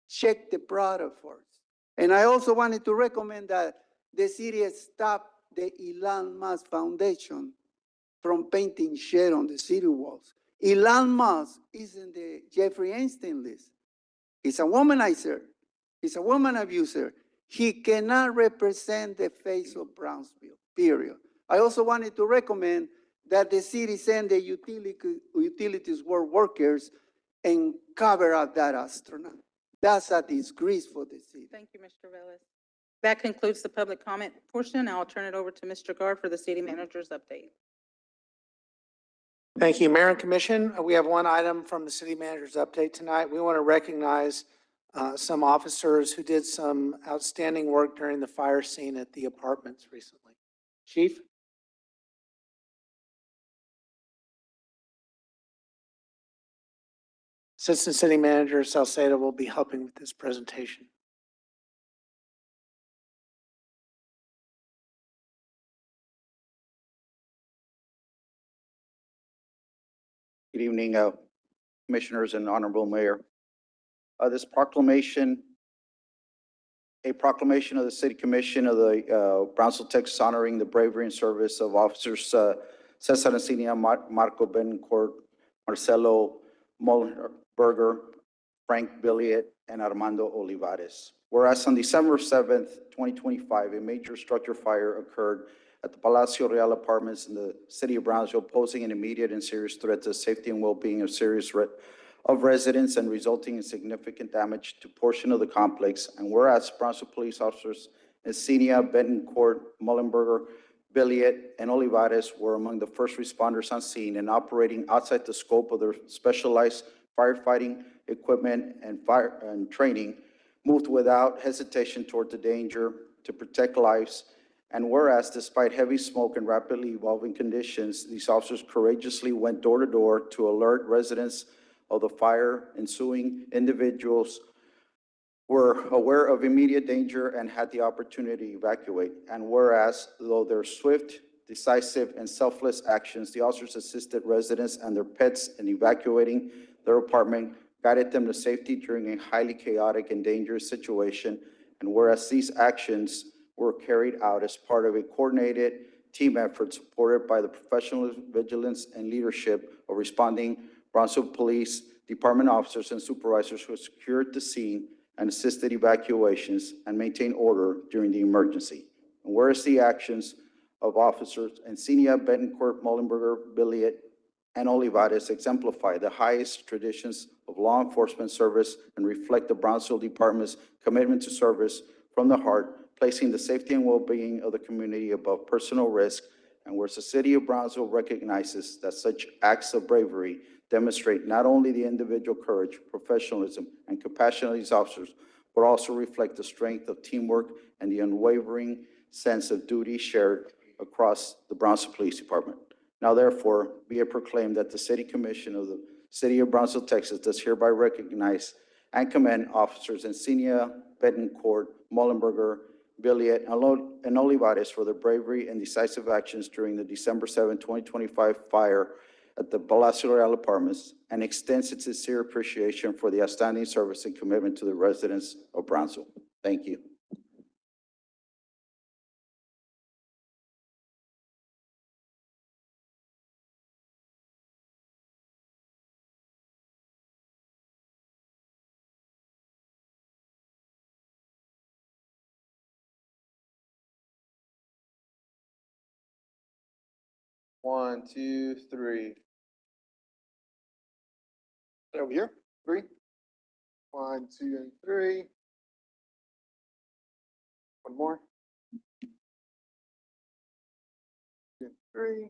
check the product first. And I also wanted to recommend that the city stop the Elon Musk Foundation from painting shit on the city walls. Elon Musk is in the Jeffrey Einstein list. He's a womanizer. He's a woman abuser. He cannot represent the face of Brownsville, period. I also wanted to recommend that the city send the utilities workers and cover up that astronaut. That's a disgrace for the city.
Thank you, Mr. Velez. That concludes the public comment portion. I'll turn it over to Mr. Gar for the city manager's update.
Thank you, Mayor and Commission. We have one item from the city manager's update tonight. We want to recognize some officers who did some outstanding work during the fire scene at the apartments recently. Chief? Assistant City Manager Salcedo will be helping with this presentation.
Good evening, Commissioners and Honorable Mayor. This proclamation, a proclamation of the City Commission of the Brownsville, Texas, honoring the bravery and service of officers Cesar Encina, Marco Bencourt, Marcelo Mollenberger, Frank Billiet, and Armando Olivares. Whereas on December 7th, 2025, a major structure fire occurred at the Palacio Real Apartments in the city of Brownsville, posing an immediate and serious threat to the safety and well-being of residents and resulting in significant damage to portion of the complex. And whereas Brownsville police officers Encina, Bencourt, Mollenberger, Billiet, and Olivares were among the first responders on scene and operating outside the scope of their specialized firefighting equipment and training, moved without hesitation toward the danger to protect lives. And whereas despite heavy smoke and rapidly evolving conditions, these officers courageously went door to door to alert residents of the fire. Ensuing individuals were aware of immediate danger and had the opportunity to evacuate. And whereas, though their swift, decisive, and selfless actions, the officers assisted residents and their pets in evacuating their apartment, guided them to safety during a highly chaotic and dangerous situation. And whereas these actions were carried out as part of a coordinated team effort supported by the professional vigilance and leadership of responding Brownsville Police Department officers and supervisors who secured the scene and assisted evacuations and maintained order during the emergency. And whereas the actions of officers Encina, Bettencourt, Mollenberger, Billiet, and Olivares exemplify the highest traditions of law enforcement service and reflect the Brownsville Department's commitment to service from the heart, placing the safety and well-being of the community above personal risk. And whereas the city of Brownsville recognizes that such acts of bravery demonstrate not only the individual courage, professionalism, and compassion of these officers, but also reflect the strength of teamwork and the unwavering sense of duty shared across the Brownsville Police Department. Now therefore, be it proclaimed that the City Commission of the City of Brownsville, Texas, does hereby recognize and commend officers Encina, Bettencourt, Mollenberger, Billiet, and Olivares for their bravery and decisive actions during the December 7, 2025 fire at the Palacio Real Apartments, and extends its sincere appreciation for the outstanding service and commitment to the residents of Brownsville. Thank you.
One, two, three. Over here, three. One, two, and three. One more. Two, and three.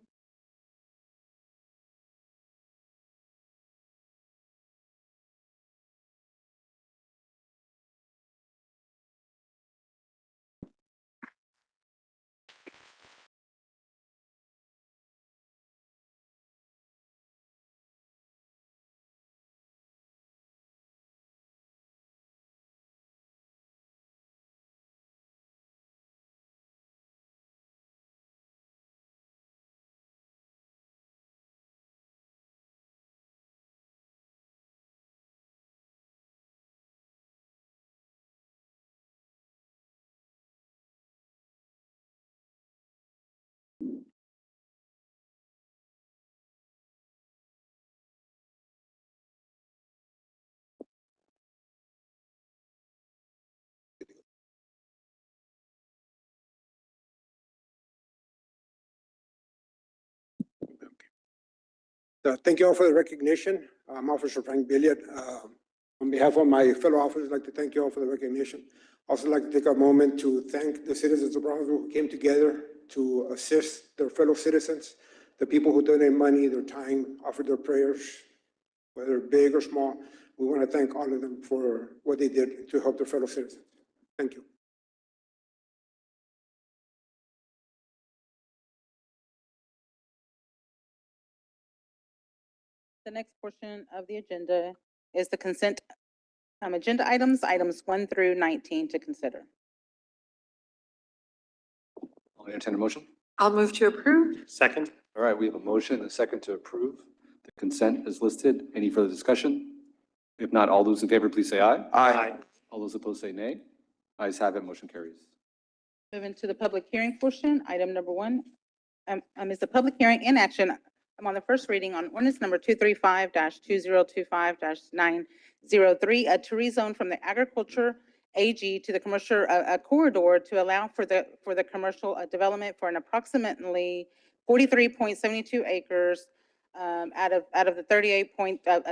Thank you all for the recognition. I'm Officer Frank Billiot. On behalf of my fellow officers, I'd like to thank you all for the recognition. Also like to take a moment to thank the citizens of Brownsville who came together to assist their fellow citizens, the people who donate money, their time, offered their prayers, whether big or small. we want to thank all of them for what they did to help their fellow citizens. Thank you.
The next portion of the agenda is the consent agenda items, items 1 through 19 to consider.
I'll entertain a motion.
I'll move to approve.
Second?
All right, we have a motion and a second to approve. The consent is listed. Any further discussion? If not, all those in favor, please say aye.
Aye.
All those opposed say nay. Ayes have it, motion carries.
Moving to the public hearing portion, item number 1 is the public hearing in action. I'm on the first reading on ordinance number 235-2025-903, to rezone from the agriculture AG to the commercial corridor to allow for the commercial development for an approximately 43.72 acres out of the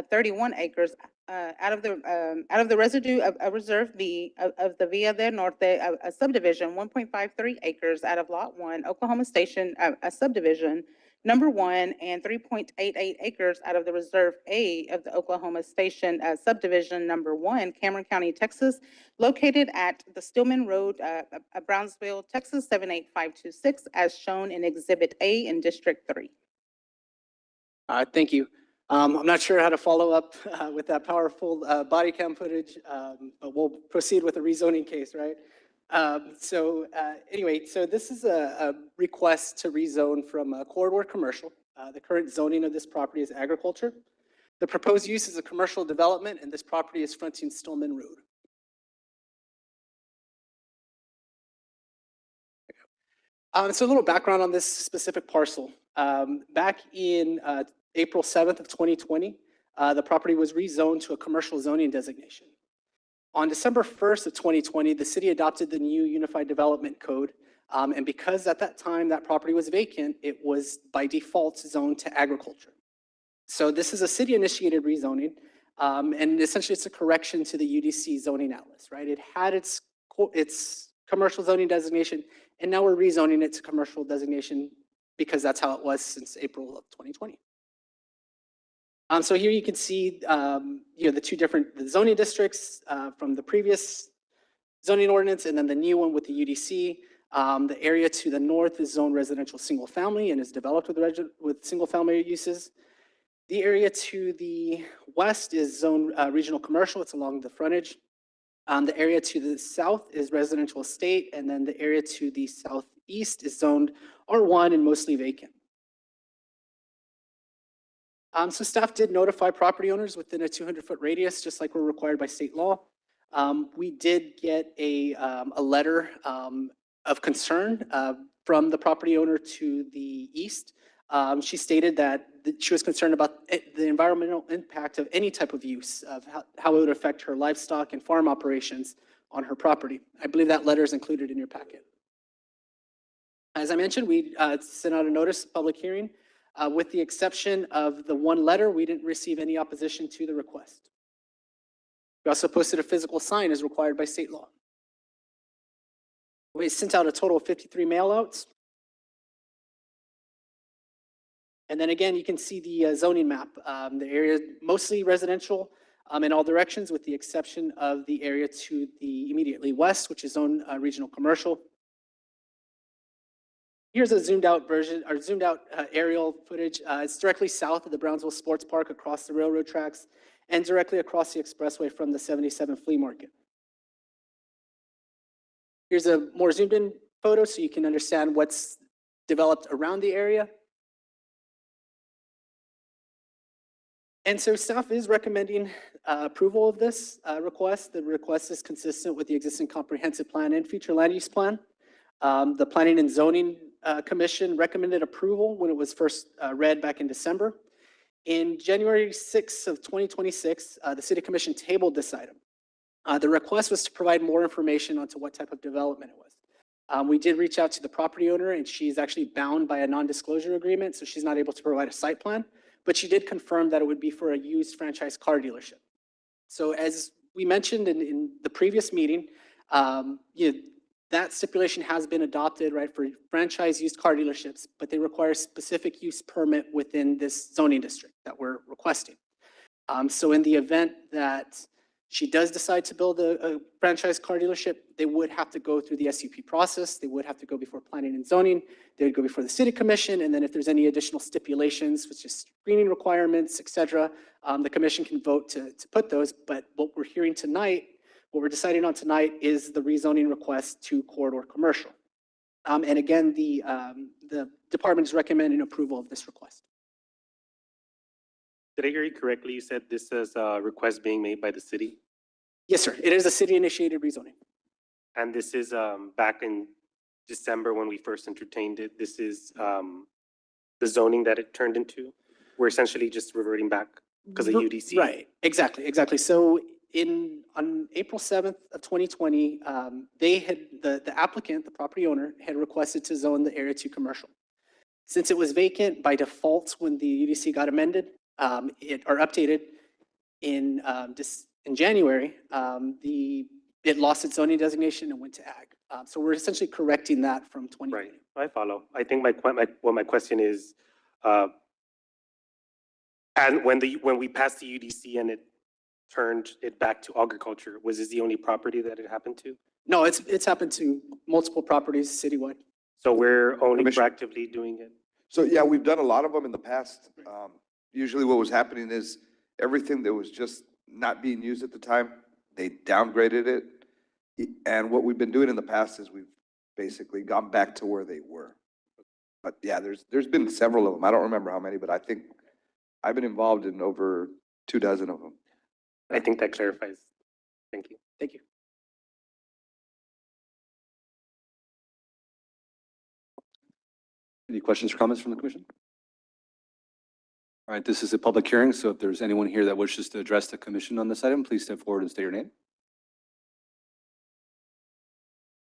31 acres out of the residue of Reserve B of the Villa del Norte a subdivision, 1.53 acres out of Lot 1, Oklahoma Station a subdivision number 1, and 3.88 acres out of the Reserve A of the Oklahoma Station subdivision number 1, Cameron County, Texas, located at the Stillman Road, Brownsville, Texas, 78526, as shown in Exhibit A in District 3.
Thank you. I'm not sure how to follow up with that powerful body cam footage, but we'll proceed with the rezoning case, right? Anyway, so this is a request to rezone from corridor commercial. The current zoning of this property is agriculture. The proposed use is a commercial development, and this property is fronting Stillman Road. So a little background on this specific parcel. Back in April 7th of 2020, the property was rezoned to a commercial zoning designation. On December 1st of 2020, the city adopted the new Unified Development Code. And because at that time that property was vacant, it was by default zoned to agriculture. So this is a city-initiated rezoning. And essentially it's a correction to the UDC zoning atlas, right? It had its commercial zoning designation, and now we're rezoning it to commercial designation because that's how it was since April of 2020. So here you can see, the two different zoning districts from the previous zoning ordinance and then the new one with the UDC. The area to the north is zoned residential single family and is developed with single family uses. The area to the west is zoned regional commercial. It's along the frontage. The area to the south is residential estate, and then the area to the southeast is zoned R1 and mostly vacant. So staff did notify property owners within a 200-foot radius, just like we're required by state law. We did get a letter of concern from the property owner to the east. She stated that she was concerned about the environmental impact of any type of use, of how it would affect her livestock and farm operations on her property. I believe that letter is included in your packet. As I mentioned, we sent out a notice of public hearing. With the exception of the one letter, we didn't receive any opposition to the request. We also posted a physical sign as required by state law. We sent out a total of 53 mailouts. And then again, you can see the zoning map. The area mostly residential in all directions, with the exception of the area to the immediately west, which is zoned regional commercial. Here's a zoomed out version, or zoomed out aerial footage. It's directly south of the Brownsville Sports Park, across the railroad tracks, and directly across the expressway from the 77 Flea Market. Here's a more zoomed in photo so you can understand what's developed around the area. And so staff is recommending approval of this request. The request is consistent with the existing comprehensive plan and future land use plan. The Planning and Zoning Commission recommended approval when it was first read back in December. In January 6th of 2026, the City Commission tabled this item. The request was to provide more information onto what type of development it was. We did reach out to the property owner, and she's actually bound by a non-disclosure agreement, so she's not able to provide a site plan, but she did confirm that it would be for a used franchise car dealership. So as we mentioned in the previous meeting, that stipulation has been adopted, right, for franchise used car dealerships, but they require a specific use permit within this zoning district that we're requesting. So in the event that she does decide to build a franchise car dealership, they would have to go through the SUP process. They would have to go before planning and zoning. They would go before the city commission. And then if there's any additional stipulations, which is screening requirements, et cetera, the commission can vote to put those. But what we're hearing tonight, what we're deciding on tonight is the rezoning request to corridor commercial. And again, the department is recommending approval of this request.
Did I hear you correctly? You said this is a request being made by the city?
Yes, sir. It is a city-initiated rezoning.
And this is back in December when we first entertained it. This is the zoning that it turned into? We're essentially just reverting back because of UDC?
Right, exactly. So on April 7th of 2020, they had, the applicant, the property owner, had requested to zone the area to commercial. Since it was vacant by default when the UDC got amended, or updated in January, it lost its zoning designation and went to ag. So we're essentially correcting that from 2020.
Right, I follow. I think my question is, and when we passed the UDC and it turned it back to agriculture, was this the only property that it happened to?
No, it's happened to multiple properties citywide.
So we're only
Commissioner.
proactively doing it?
So yeah, we've done a lot of them in the past. Usually what was happening is everything that was just not being used at the time, they downgraded it. And what we've been doing in the past is we've basically gone back to where they were. But yeah, there's been several of them. I don't remember how many, but I think I've been involved in over 24 of them.
I think that clarifies. Thank you.
Thank you.
Any questions or comments from the commission? All right, this is a public hearing, so if there's anyone here that wishes to address the commission on this item, please step forward and state your name.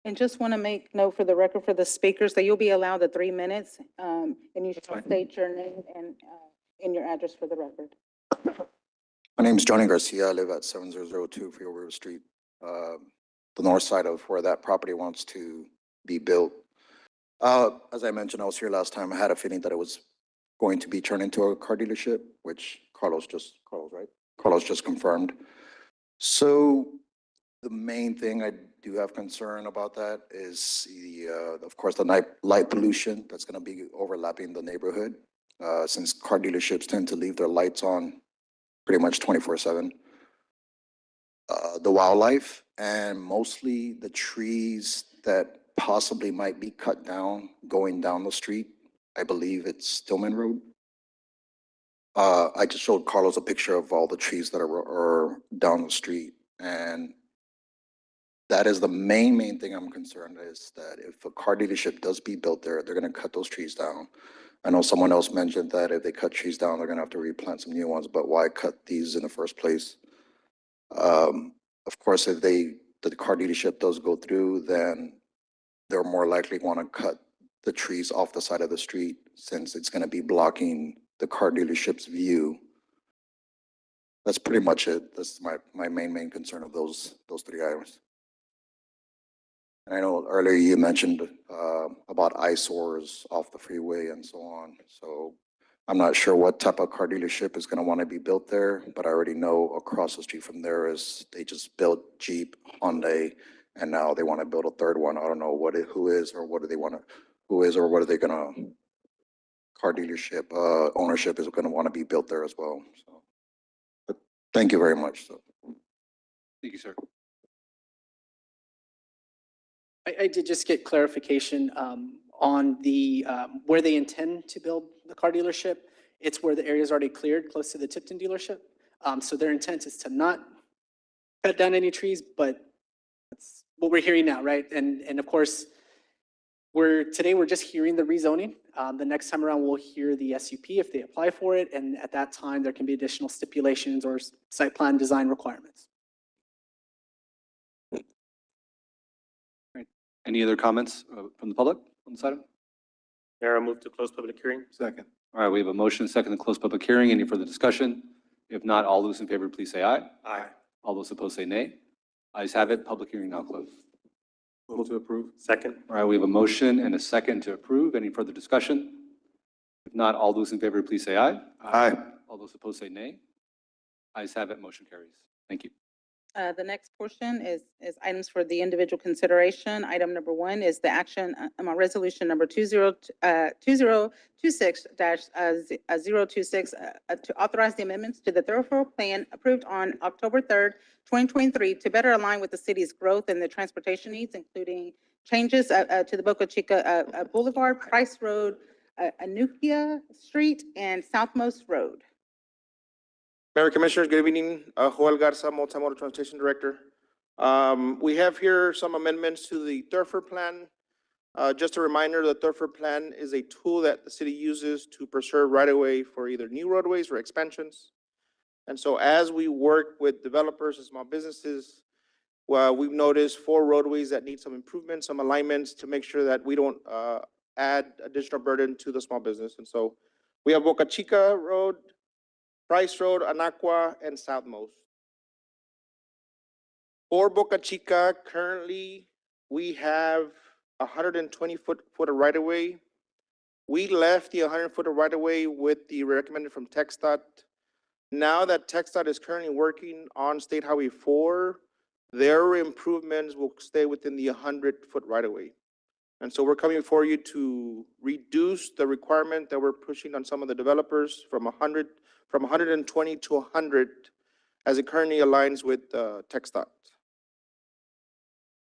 And just want to make note for the record for the speakers that you'll be allowed the 3 minutes, and you should state your name and your address for the record.
My name is Johnny Garcia. I live at 7002 Field River Street, the north side of where that property wants to be built. As I mentioned, I was here last time. I had a feeling that it was going to be turned into a car dealership, which Carlos just confirmed. So the main thing I do have concern about that is of course, the light pollution that's going to be overlapping the neighborhood, since car dealerships tend to leave their lights on pretty much 24/7. The wildlife and mostly the trees that possibly might be cut down going down the street. I believe it's Stillman Road. I just showed Carlos a picture of all the trees that are down the street. And that is the main thing I'm concerned is that if a car dealership does be built there, they're going to cut those trees down. I know someone else mentioned that if they cut trees down, they're going to have to replant some new ones, but why cut these in the first place? Of course, if the car dealership does go through, then they're more likely want to cut the trees off the side of the street since it's going to be blocking the car dealership's view. That's pretty much it. That's my main concern of those 3 items. And I know earlier you mentioned about eyesores off the freeway and so on. So I'm not sure what type of car dealership is going to want to be built there, but I already know across the street from there is they just built Jeep, Hyundai, and now they want to build a third one. I don't know who is or what are they gonna car dealership ownership is going to want to be built there as well. So, but thank you very much. So.
Thank you, sir.
I did just get clarification on the where they intend to build the car dealership. It's where the area is already cleared, close to the Tipton dealership. So their intent is to not cut down any trees, but that's what we're hearing now, right? And of course, today we're just hearing the rezoning. The next time around, we'll hear the SUP if they apply for it, and at that time, there can be additional stipulations or site plan design requirements.
Any other comments from the public on this item?
Mayor, I move to close public hearing.
Second.
All right, we have a motion, second to close public hearing. Any further discussion? If not, all those in favor, please say aye.
Aye.
All those opposed say nay. Ayes have it. Public hearing now closed.
Move to approve.
Second.
All right, we have a motion and a second to approve. Any further discussion? If not, all those in favor, please say aye.
Aye.
All those opposed say nay. Ayes have it, motion carries. Thank you.
The next portion is items for the individual consideration. Item number one is the action, resolution number 2026-026, to authorize the amendments to the thoroughfare plan approved on October 3rd, 2023, to better align with the city's growth and the transportation needs, including changes to the Boca Chica Boulevard, Price Road, Anukia Street, and Southmost Road.
Mayor Commissioners, good evening. Joel Garza, Multimodal Transportation Director. We have here some amendments to the thoroughfare plan. Just a reminder, the thoroughfare plan is a tool that the city uses to preserve right-of-way for either new roadways or expansions. And so as we work with developers and small businesses, we've noticed 4 roadways that need some improvements, some alignments to make sure that we don't add additional burden to the small business. And so we have Boca Chica Road, Price Road, Anacua, and Southmost. For Boca Chica, currently, we have 120 foot of right-of-way. We left the 100-foot of right-of-way with the recommended from TxDOT. Now that TxDOT is currently working on State Highway 4, their improvements will stay within the 100-foot right-of-way. And so we're coming for you to reduce the requirement that we're pushing on some of the developers from 120 to 100 as it currently aligns with TxDOT.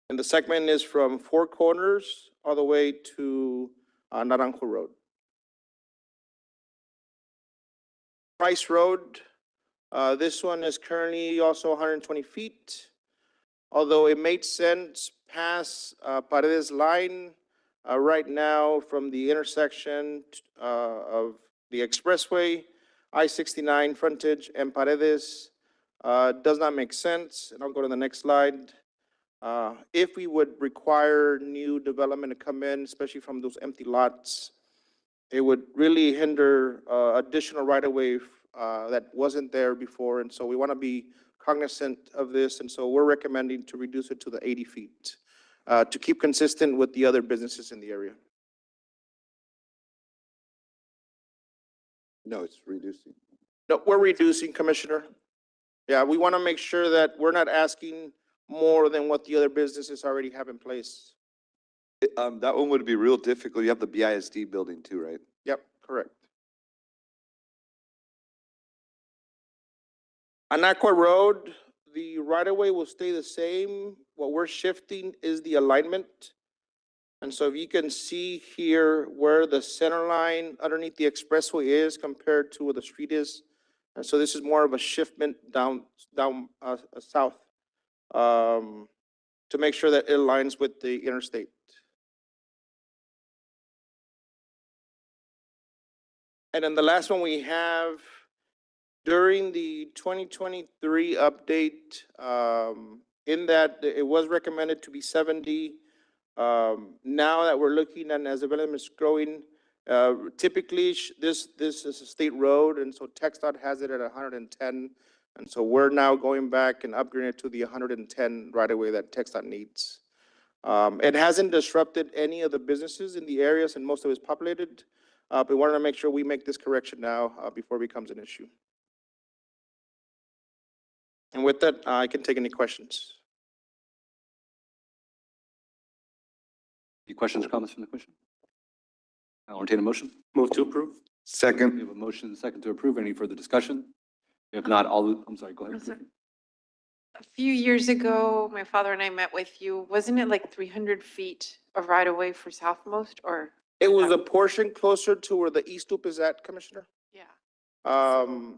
And the segment is from Four Corners all the way to Naranjo Road. Price Road, this one is currently also 120 feet. Although it made sense past Paredes line, right now from the intersection of the expressway, I-69 frontage and Paredes does not make sense. And I'll go to the next slide. If we would require new development to come in, especially from those empty lots, it would really hinder additional right-of-way that wasn't there before. And so we want to be cognizant of this. And so we're recommending to reduce it to the 80 feet to keep consistent with the other businesses in the area.
No, it's reducing.
No, we're reducing, Commissioner. Yeah, we want to make sure that we're not asking more than what the other businesses already have in place.
That one would be real difficult. You have the BISD building too, right?
Yep, correct. Anacua Road, the right-of-way will stay the same. What we're shifting is the alignment. And so if you can see here where the center line underneath the expressway is compared to where the street is. And so this is more of a shiftment down south to make sure that it aligns with the interstate. And then the last one we have, during the 2023 update, in that it was recommended to be 70. Now that we're looking at as development is growing, typically this is a state road, and so TxDOT has it at 110. And so we're now going back and upgrading it to the 110 right-of-way that TxDOT needs. It hasn't disrupted any of the businesses in the areas, and most of it's populated. But we wanted to make sure we make this correction now before it becomes an issue. And with that, I can take any questions.
Any questions or comments from the commission? I'll entertain a motion.
Move to approve.
We
Second.
have a motion and a second to approve. Any further discussion? If not, I'm sorry, go ahead.
A few years ago, my father and I met with you. Wasn't it like 300 feet of right-of-way for Southmost, or?
It was a portion closer to where the East Loop is at, Commissioner.
Yeah.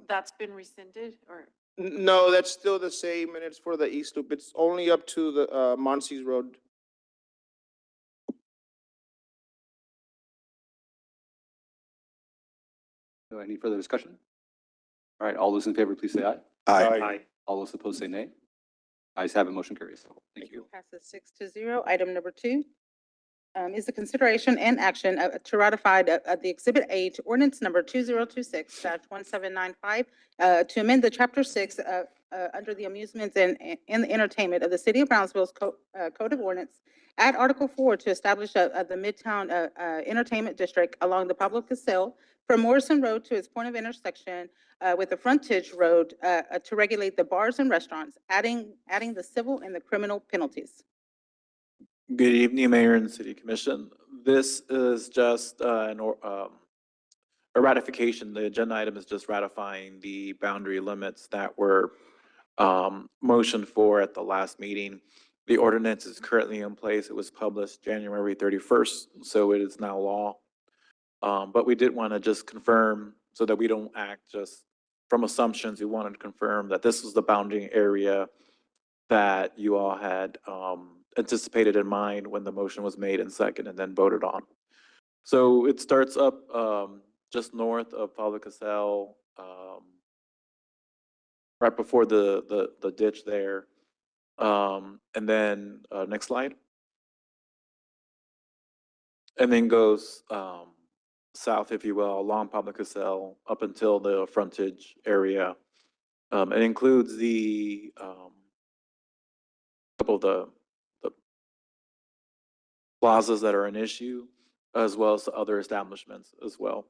That's
been rescinded, or?
No, that's still the same, and it's for the East Loop. It's only up to the Monsi's Road.
Any further discussion? All right, all those in favor, please say aye.
Aye.
All those opposed say nay. Ayes have it, motion carries. Thank you.
Passes 6-0. Item number 2 is the consideration and action to ratify the Exhibit A to ordinance number 2026-1795 to amend the Chapter 6 under the amusements and the entertainment of the City of Brownsville's Code of Ordinance, add Article 4 to establish the Midtown Entertainment District along the Pablo Casale from Morrison Road to its point of intersection with the frontage road to regulate the bars and restaurants, adding the civil and the criminal penalties.
Good evening, Mayor and City Commission. This is just a ratification. The agenda item is just ratifying the boundary limits that were motioned for at the last meeting. The ordinance is currently in place. It was published January 31st, so it is now law. But we did want to just confirm so that we don't act just from assumptions. We wanted to confirm that this was the boundary area that you all had anticipated in mind when the motion was made and second and then voted on. So it starts up just north of Pablo Casal, right before the ditch there. And then next slide. And then goes south, if you will, along Pablo Casal up until the frontage area. It includes the couple of the plazas that are an issue, as well as the other establishments as well.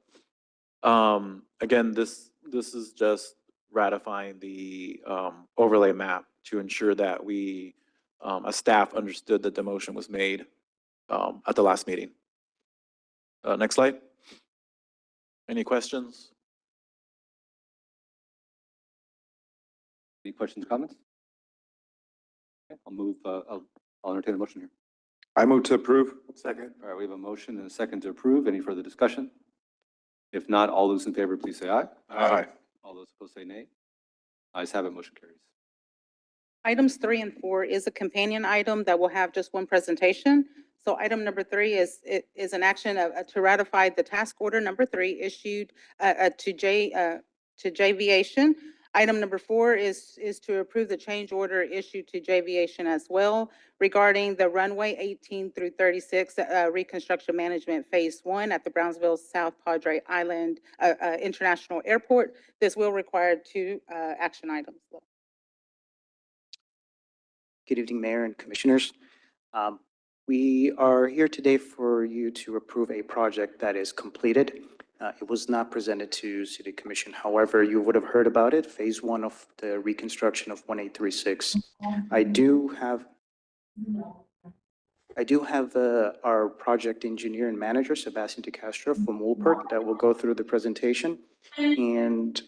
Again, this is just ratifying the overlay map to ensure that we, as staff, understood that the motion was made at the last meeting. Next slide. Any questions?
Any questions, comments? Okay, I'll entertain a motion here.
I move to approve.
Second.
All right, we have a motion and a second to approve. Any further discussion? If not, all those in favor, please say aye.
Aye.
All those opposed say nay. Ayes have it, motion carries.
Items 3 and 4 is a companion item that will have just one presentation. So item number 3 is an action to ratify the task order number 3 issued to J-Viation. Item number 4 is to approve the change order issued to J-Viation as well regarding the runway 18 through 36 reconstruction management phase 1 at the Brownsville South Padre Island International Airport. This will require 2 action items.
Good evening, Mayor and Commissioners. We are here today for you to approve a project that is completed. It was not presented to City Commission. However, you would have heard about it, phase 1 of the reconstruction of 1836. I do have our project engineer and manager, Sebastian De Castro from Woolpark, that will go through the presentation. And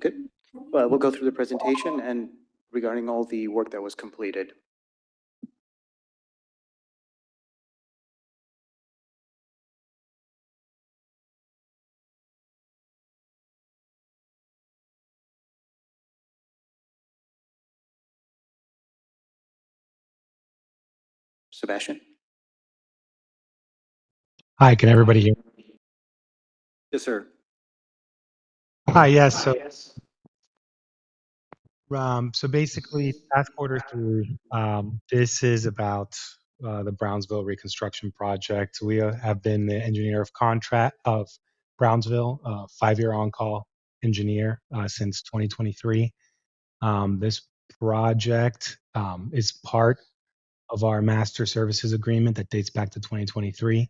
good. Well, we'll go through the presentation and regarding all the work that was completed. Sebastian?
Hi, can everybody hear?
Yes, sir.
Hi, yes. So basically, task order 3, this is about the Brownsville reconstruction project. We have been the engineer of contract of Brownsville, 5-year on-call engineer since 2023. This project is part of our master services agreement that dates back to 2023.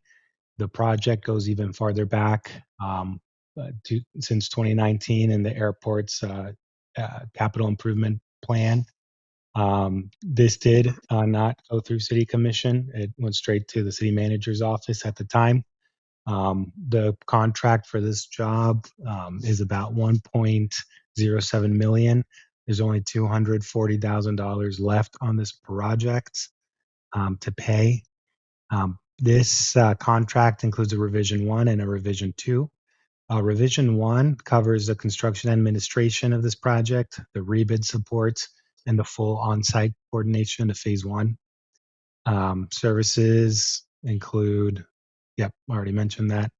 The project goes even farther back since 2019 in the airport's capital improvement plan. This did not go through City Commission. It went straight to the city manager's office at the time. The contract for this job is about $1.07 million. There's only $240,000 left on this project to pay. This contract includes a revision 1 and a revision 2. Revision 1 covers the construction administration of this project, the rebid supports, and the full on-site coordination of phase 1. Services include, I already mentioned that.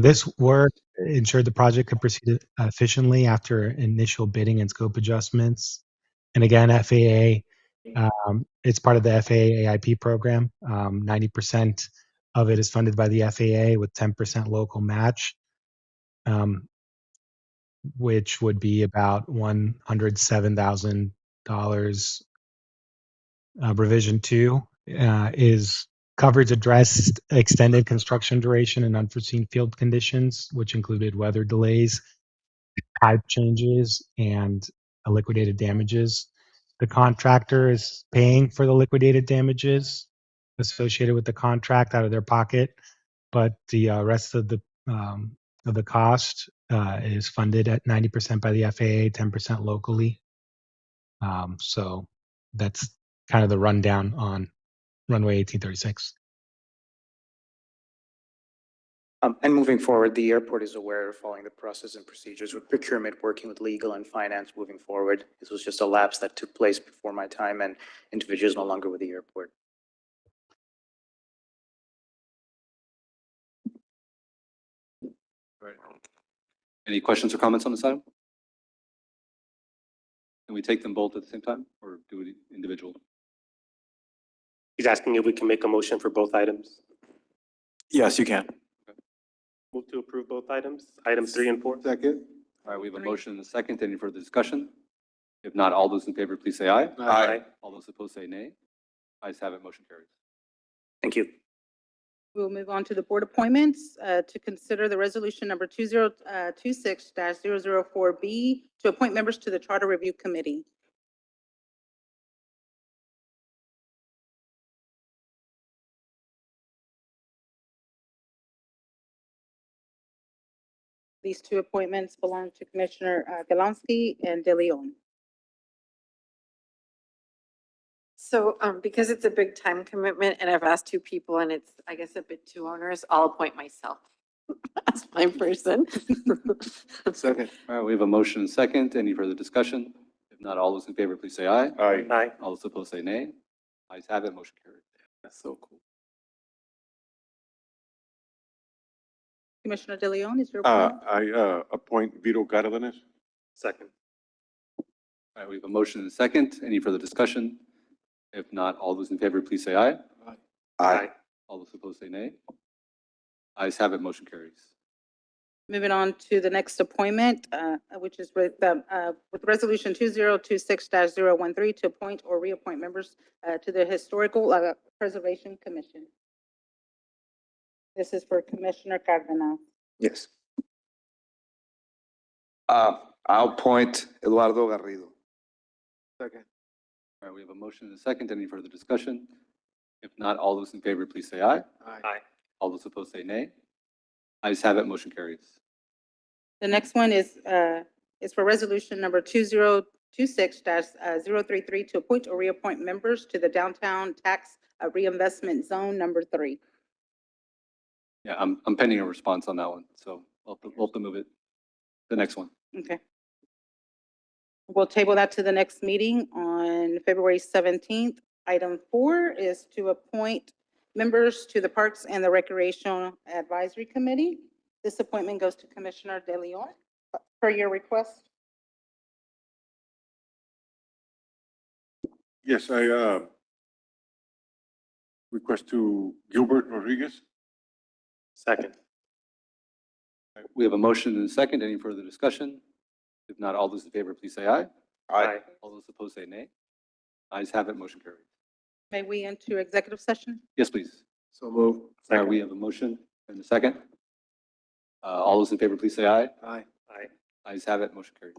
This work ensured the project could proceed efficiently after initial bidding and scope adjustments. And again, FAA, it's part of the FAA AIP program. 90% of it is funded by the FAA with 10% local match, which would be about $107,000. Revision 2 is Coverage addressed extended construction duration and unforeseen field conditions, which included weather delays, pipe changes, and liquidated damages. The contractor is paying for the liquidated damages associated with the contract out of their pocket, but the rest of the cost is funded at 90% by the FAA, 10% locally. So that's kind of the rundown on runway 1836.
And moving forward, the airport is aware of following the process and procedures with procurement, working with legal and finance moving forward. This was just a lapse that took place before my time and individuals no longer with the airport.
Any questions or comments on this item? Can we take them both at the same time or do it individual?
He's asking if we can make a motion for both items.
Yes, you can.
Move to approve both items, items 3 and 4.
Second.
All right, we have a motion and a second. Any further discussion? If not, all those in favor, please say aye.
Aye.
All those opposed say nay. Ayes have it, motion carries.
Thank you.
We'll move on to the board appointments to consider the resolution number 2026-004B to appoint members to the Charter Review Committee. These two appointments belong to Commissioner Galansky and De Leon.
So, because it's a big time commitment and I've asked two people and it's, I guess, a bit too onerous, I'll appoint myself as my person.
Second.
All right, we have a motion and a second. Any further discussion? If not, all those in favor, please say aye.
Aye.
All those opposed say nay. Ayes have it, motion carries.
That's so cool.
Commissioner De Leon, is your appointment?
I appoint Vito Cardenas.
Second.
All right, we have a motion and a second. Any further discussion? If not, all those in favor, please say aye.
Aye.
All those opposed say nay. Ayes have it, motion carries.
Moving on to the next appointment, which is with Resolution 2026-013 to appoint or reappoint members to the Historical Preservation Commission. This is for Commissioner Cardenas.
Yes. I'll appoint Eduardo Garrido.
Second.
All right, we have a motion and a second. Any further discussion? If not, all those in favor, please say aye.
Aye.
All those opposed say nay. Ayes have it, motion carries.
The next one is for Resolution number 2026-033 to appoint or reappoint members to the Downtown Tax Reinvestment Zone number 3.
Yeah, I'm pending a response on that one, so we'll have to move it. The next one.
Okay. We'll table that to the next meeting on February 17th. Item 4 is to appoint members to the Parks and the Recreational Advisory Committee. This appointment goes to Commissioner De Leon per your request.
Yes, I request to Gilbert Rodriguez.
Second.
We have a motion and a second. Any further discussion? If not, all those in favor, please say aye.
Aye.
All those opposed say nay. Ayes have it, motion carries.
May we enter executive session?
Yes, please.
So move.
All right, we have a motion and a second. All those in favor, please say aye.
Aye.
Aye.
Ayes have it, motion carries.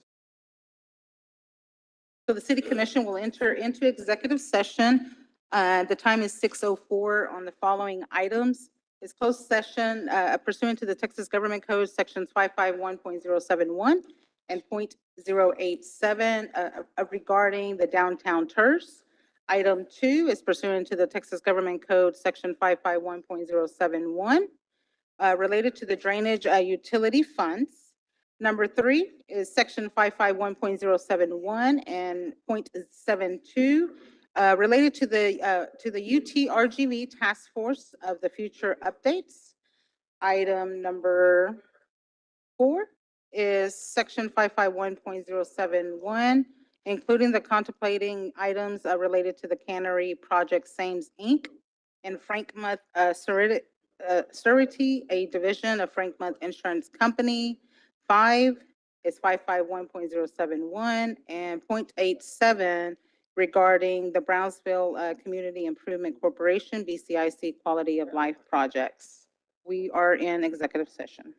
So the City Commission will enter into executive session. The time is 6:04 on the following items. Is closed session pursuant to the Texas Government Code, sections 551.071 and .087 regarding the downtown TERS. Item 2 is pursuant to the Texas Government Code, section 551.071, related to the drainage utility funds. Number 3 is section 551.071 and .72, related to the UT RGV Task Force of the future updates. Item number 4 is section 551.071, including the contemplating items related to the Cannery Project Sames Inc. and Frank Muth Surety, a division of Frank Muth Insurance Company. 5 is 551.071 and .87 regarding the Brownsville Community Improvement Corporation, BCIC Quality of Life projects. We are in executive session.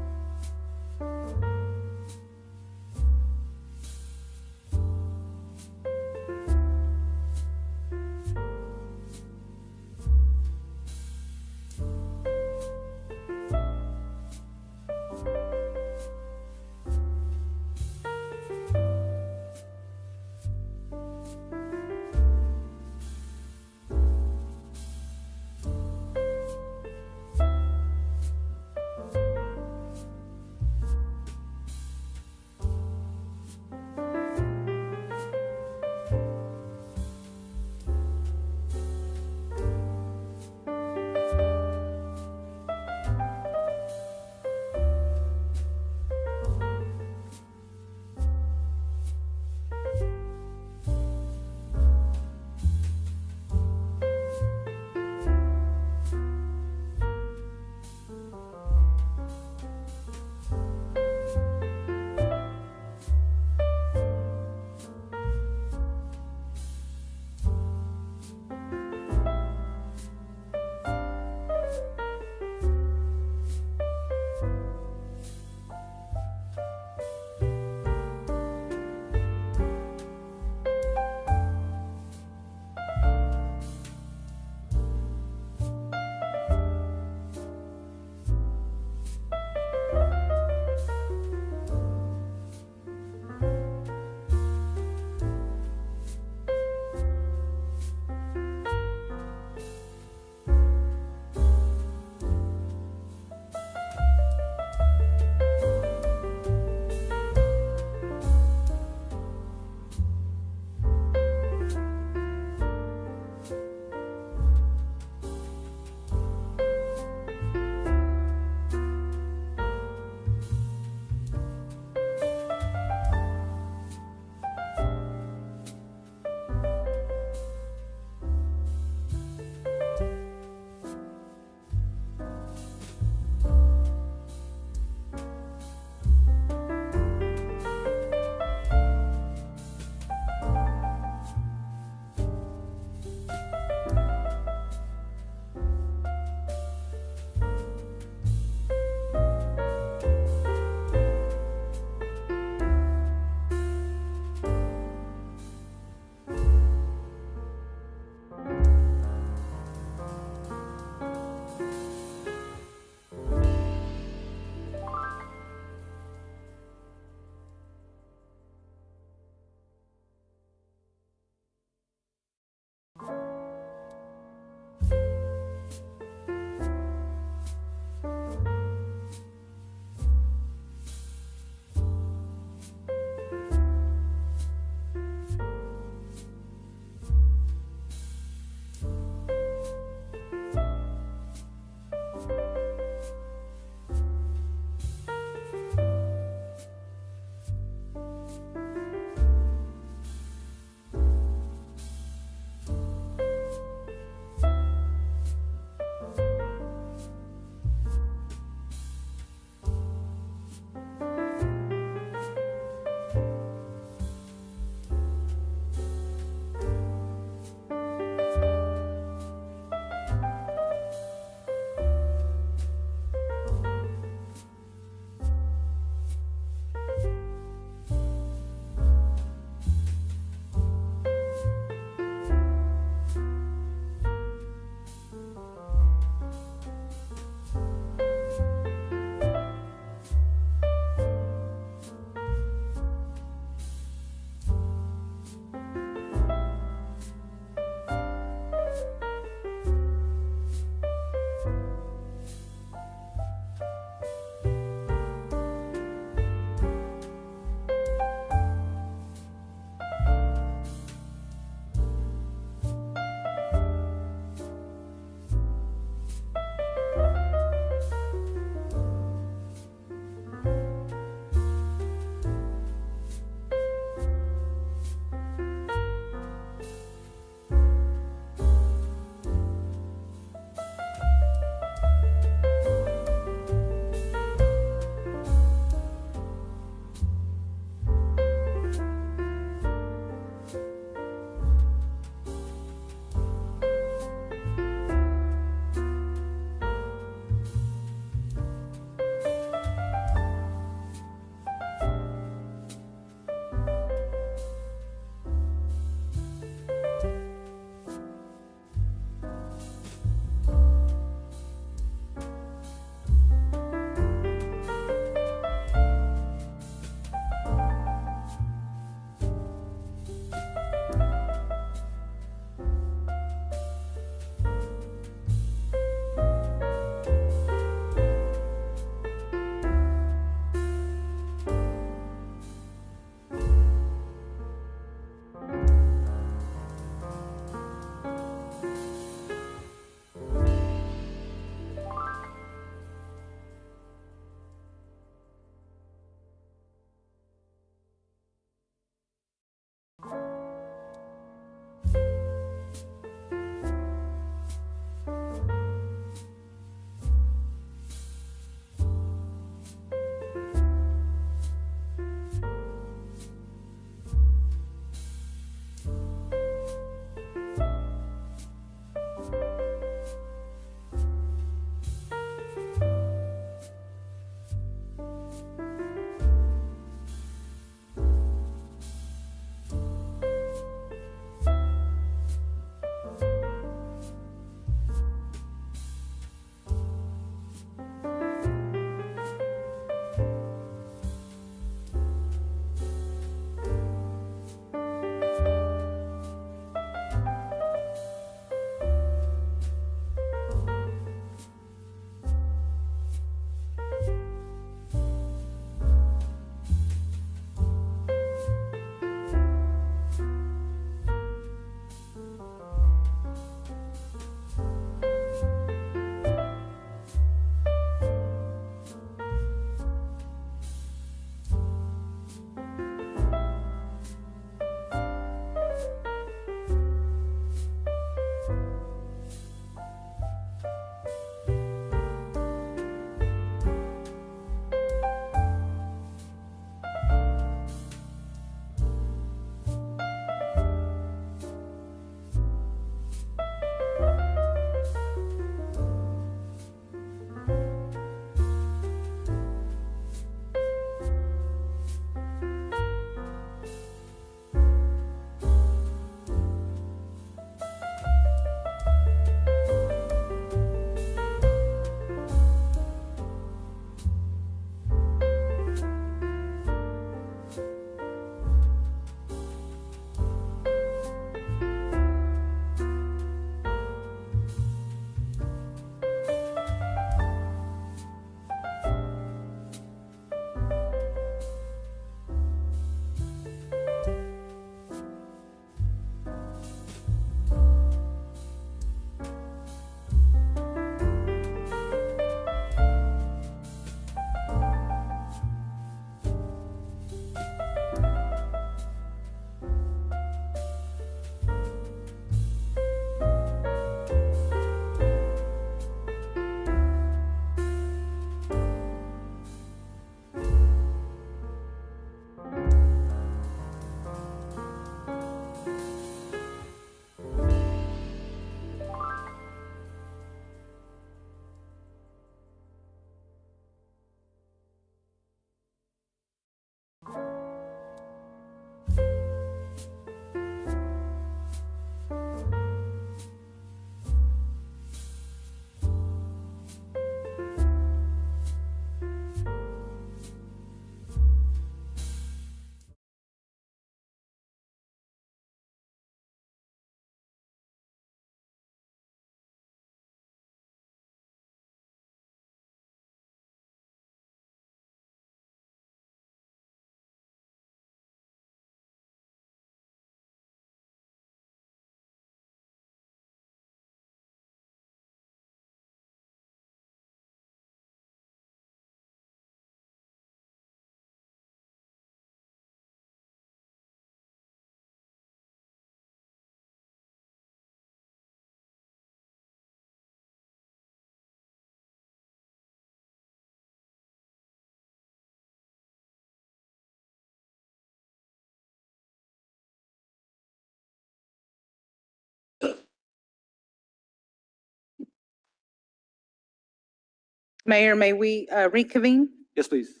Mayor, may we reconvene?
Yes, please.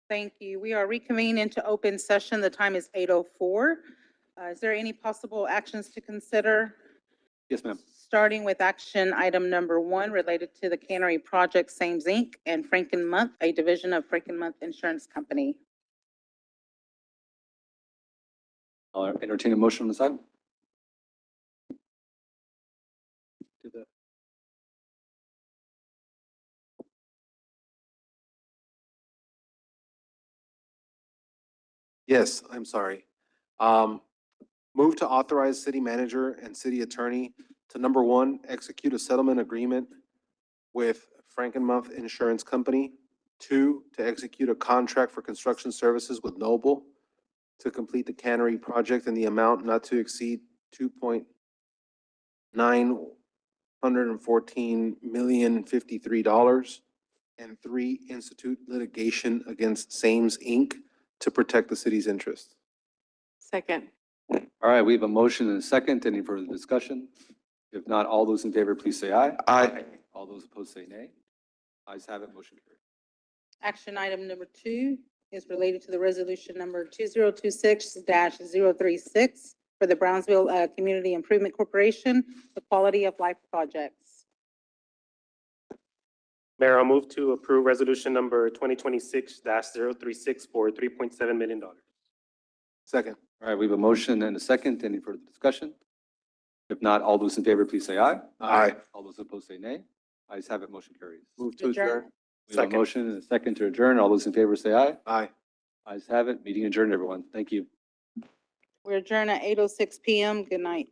Thank you. We are reconvening into open session. The time is 8:04. Is there any possible actions to consider?
Yes, ma'am.
Starting with action item number 1 related to the Cannery Project, Sames Inc. and Frankenmuth, a division of Frankenmuth Insurance Company.
I'll entertain a motion on this item.
Yes, I'm sorry. Move to authorize city manager and city attorney to, number 1, execute a settlement agreement with Frankenmuth Insurance Company. 2, to execute a contract for construction services with Noble to complete the cannery project in the amount not to exceed $2,914,053. And 3, institute litigation against Sames Inc. to protect the city's interest.
Second.
All right, we have a motion and a second. Any further discussion? If not, all those in favor, please say aye.
Aye.
All those opposed say nay. Ayes have it, motion carried.
Action item number 2 is related to the resolution number 2026-036 for the Brownsville Community Improvement Corporation, the Quality of Life Projects.
Mayor, I'll move to approve resolution number 2026-036 for $3.7 million.
Second.
All right, we have a motion and a second. Any further discussion? If not, all those in favor, please say aye.
Aye.
All those opposed say nay. Ayes have it, motion carries.
Move to adjourn.
We have a motion and a second to adjourn. All those in favor say aye.
Aye.
Ayes have it, meeting adjourned, everyone. Thank you.
We adjourn at 8:06 PM. Good night.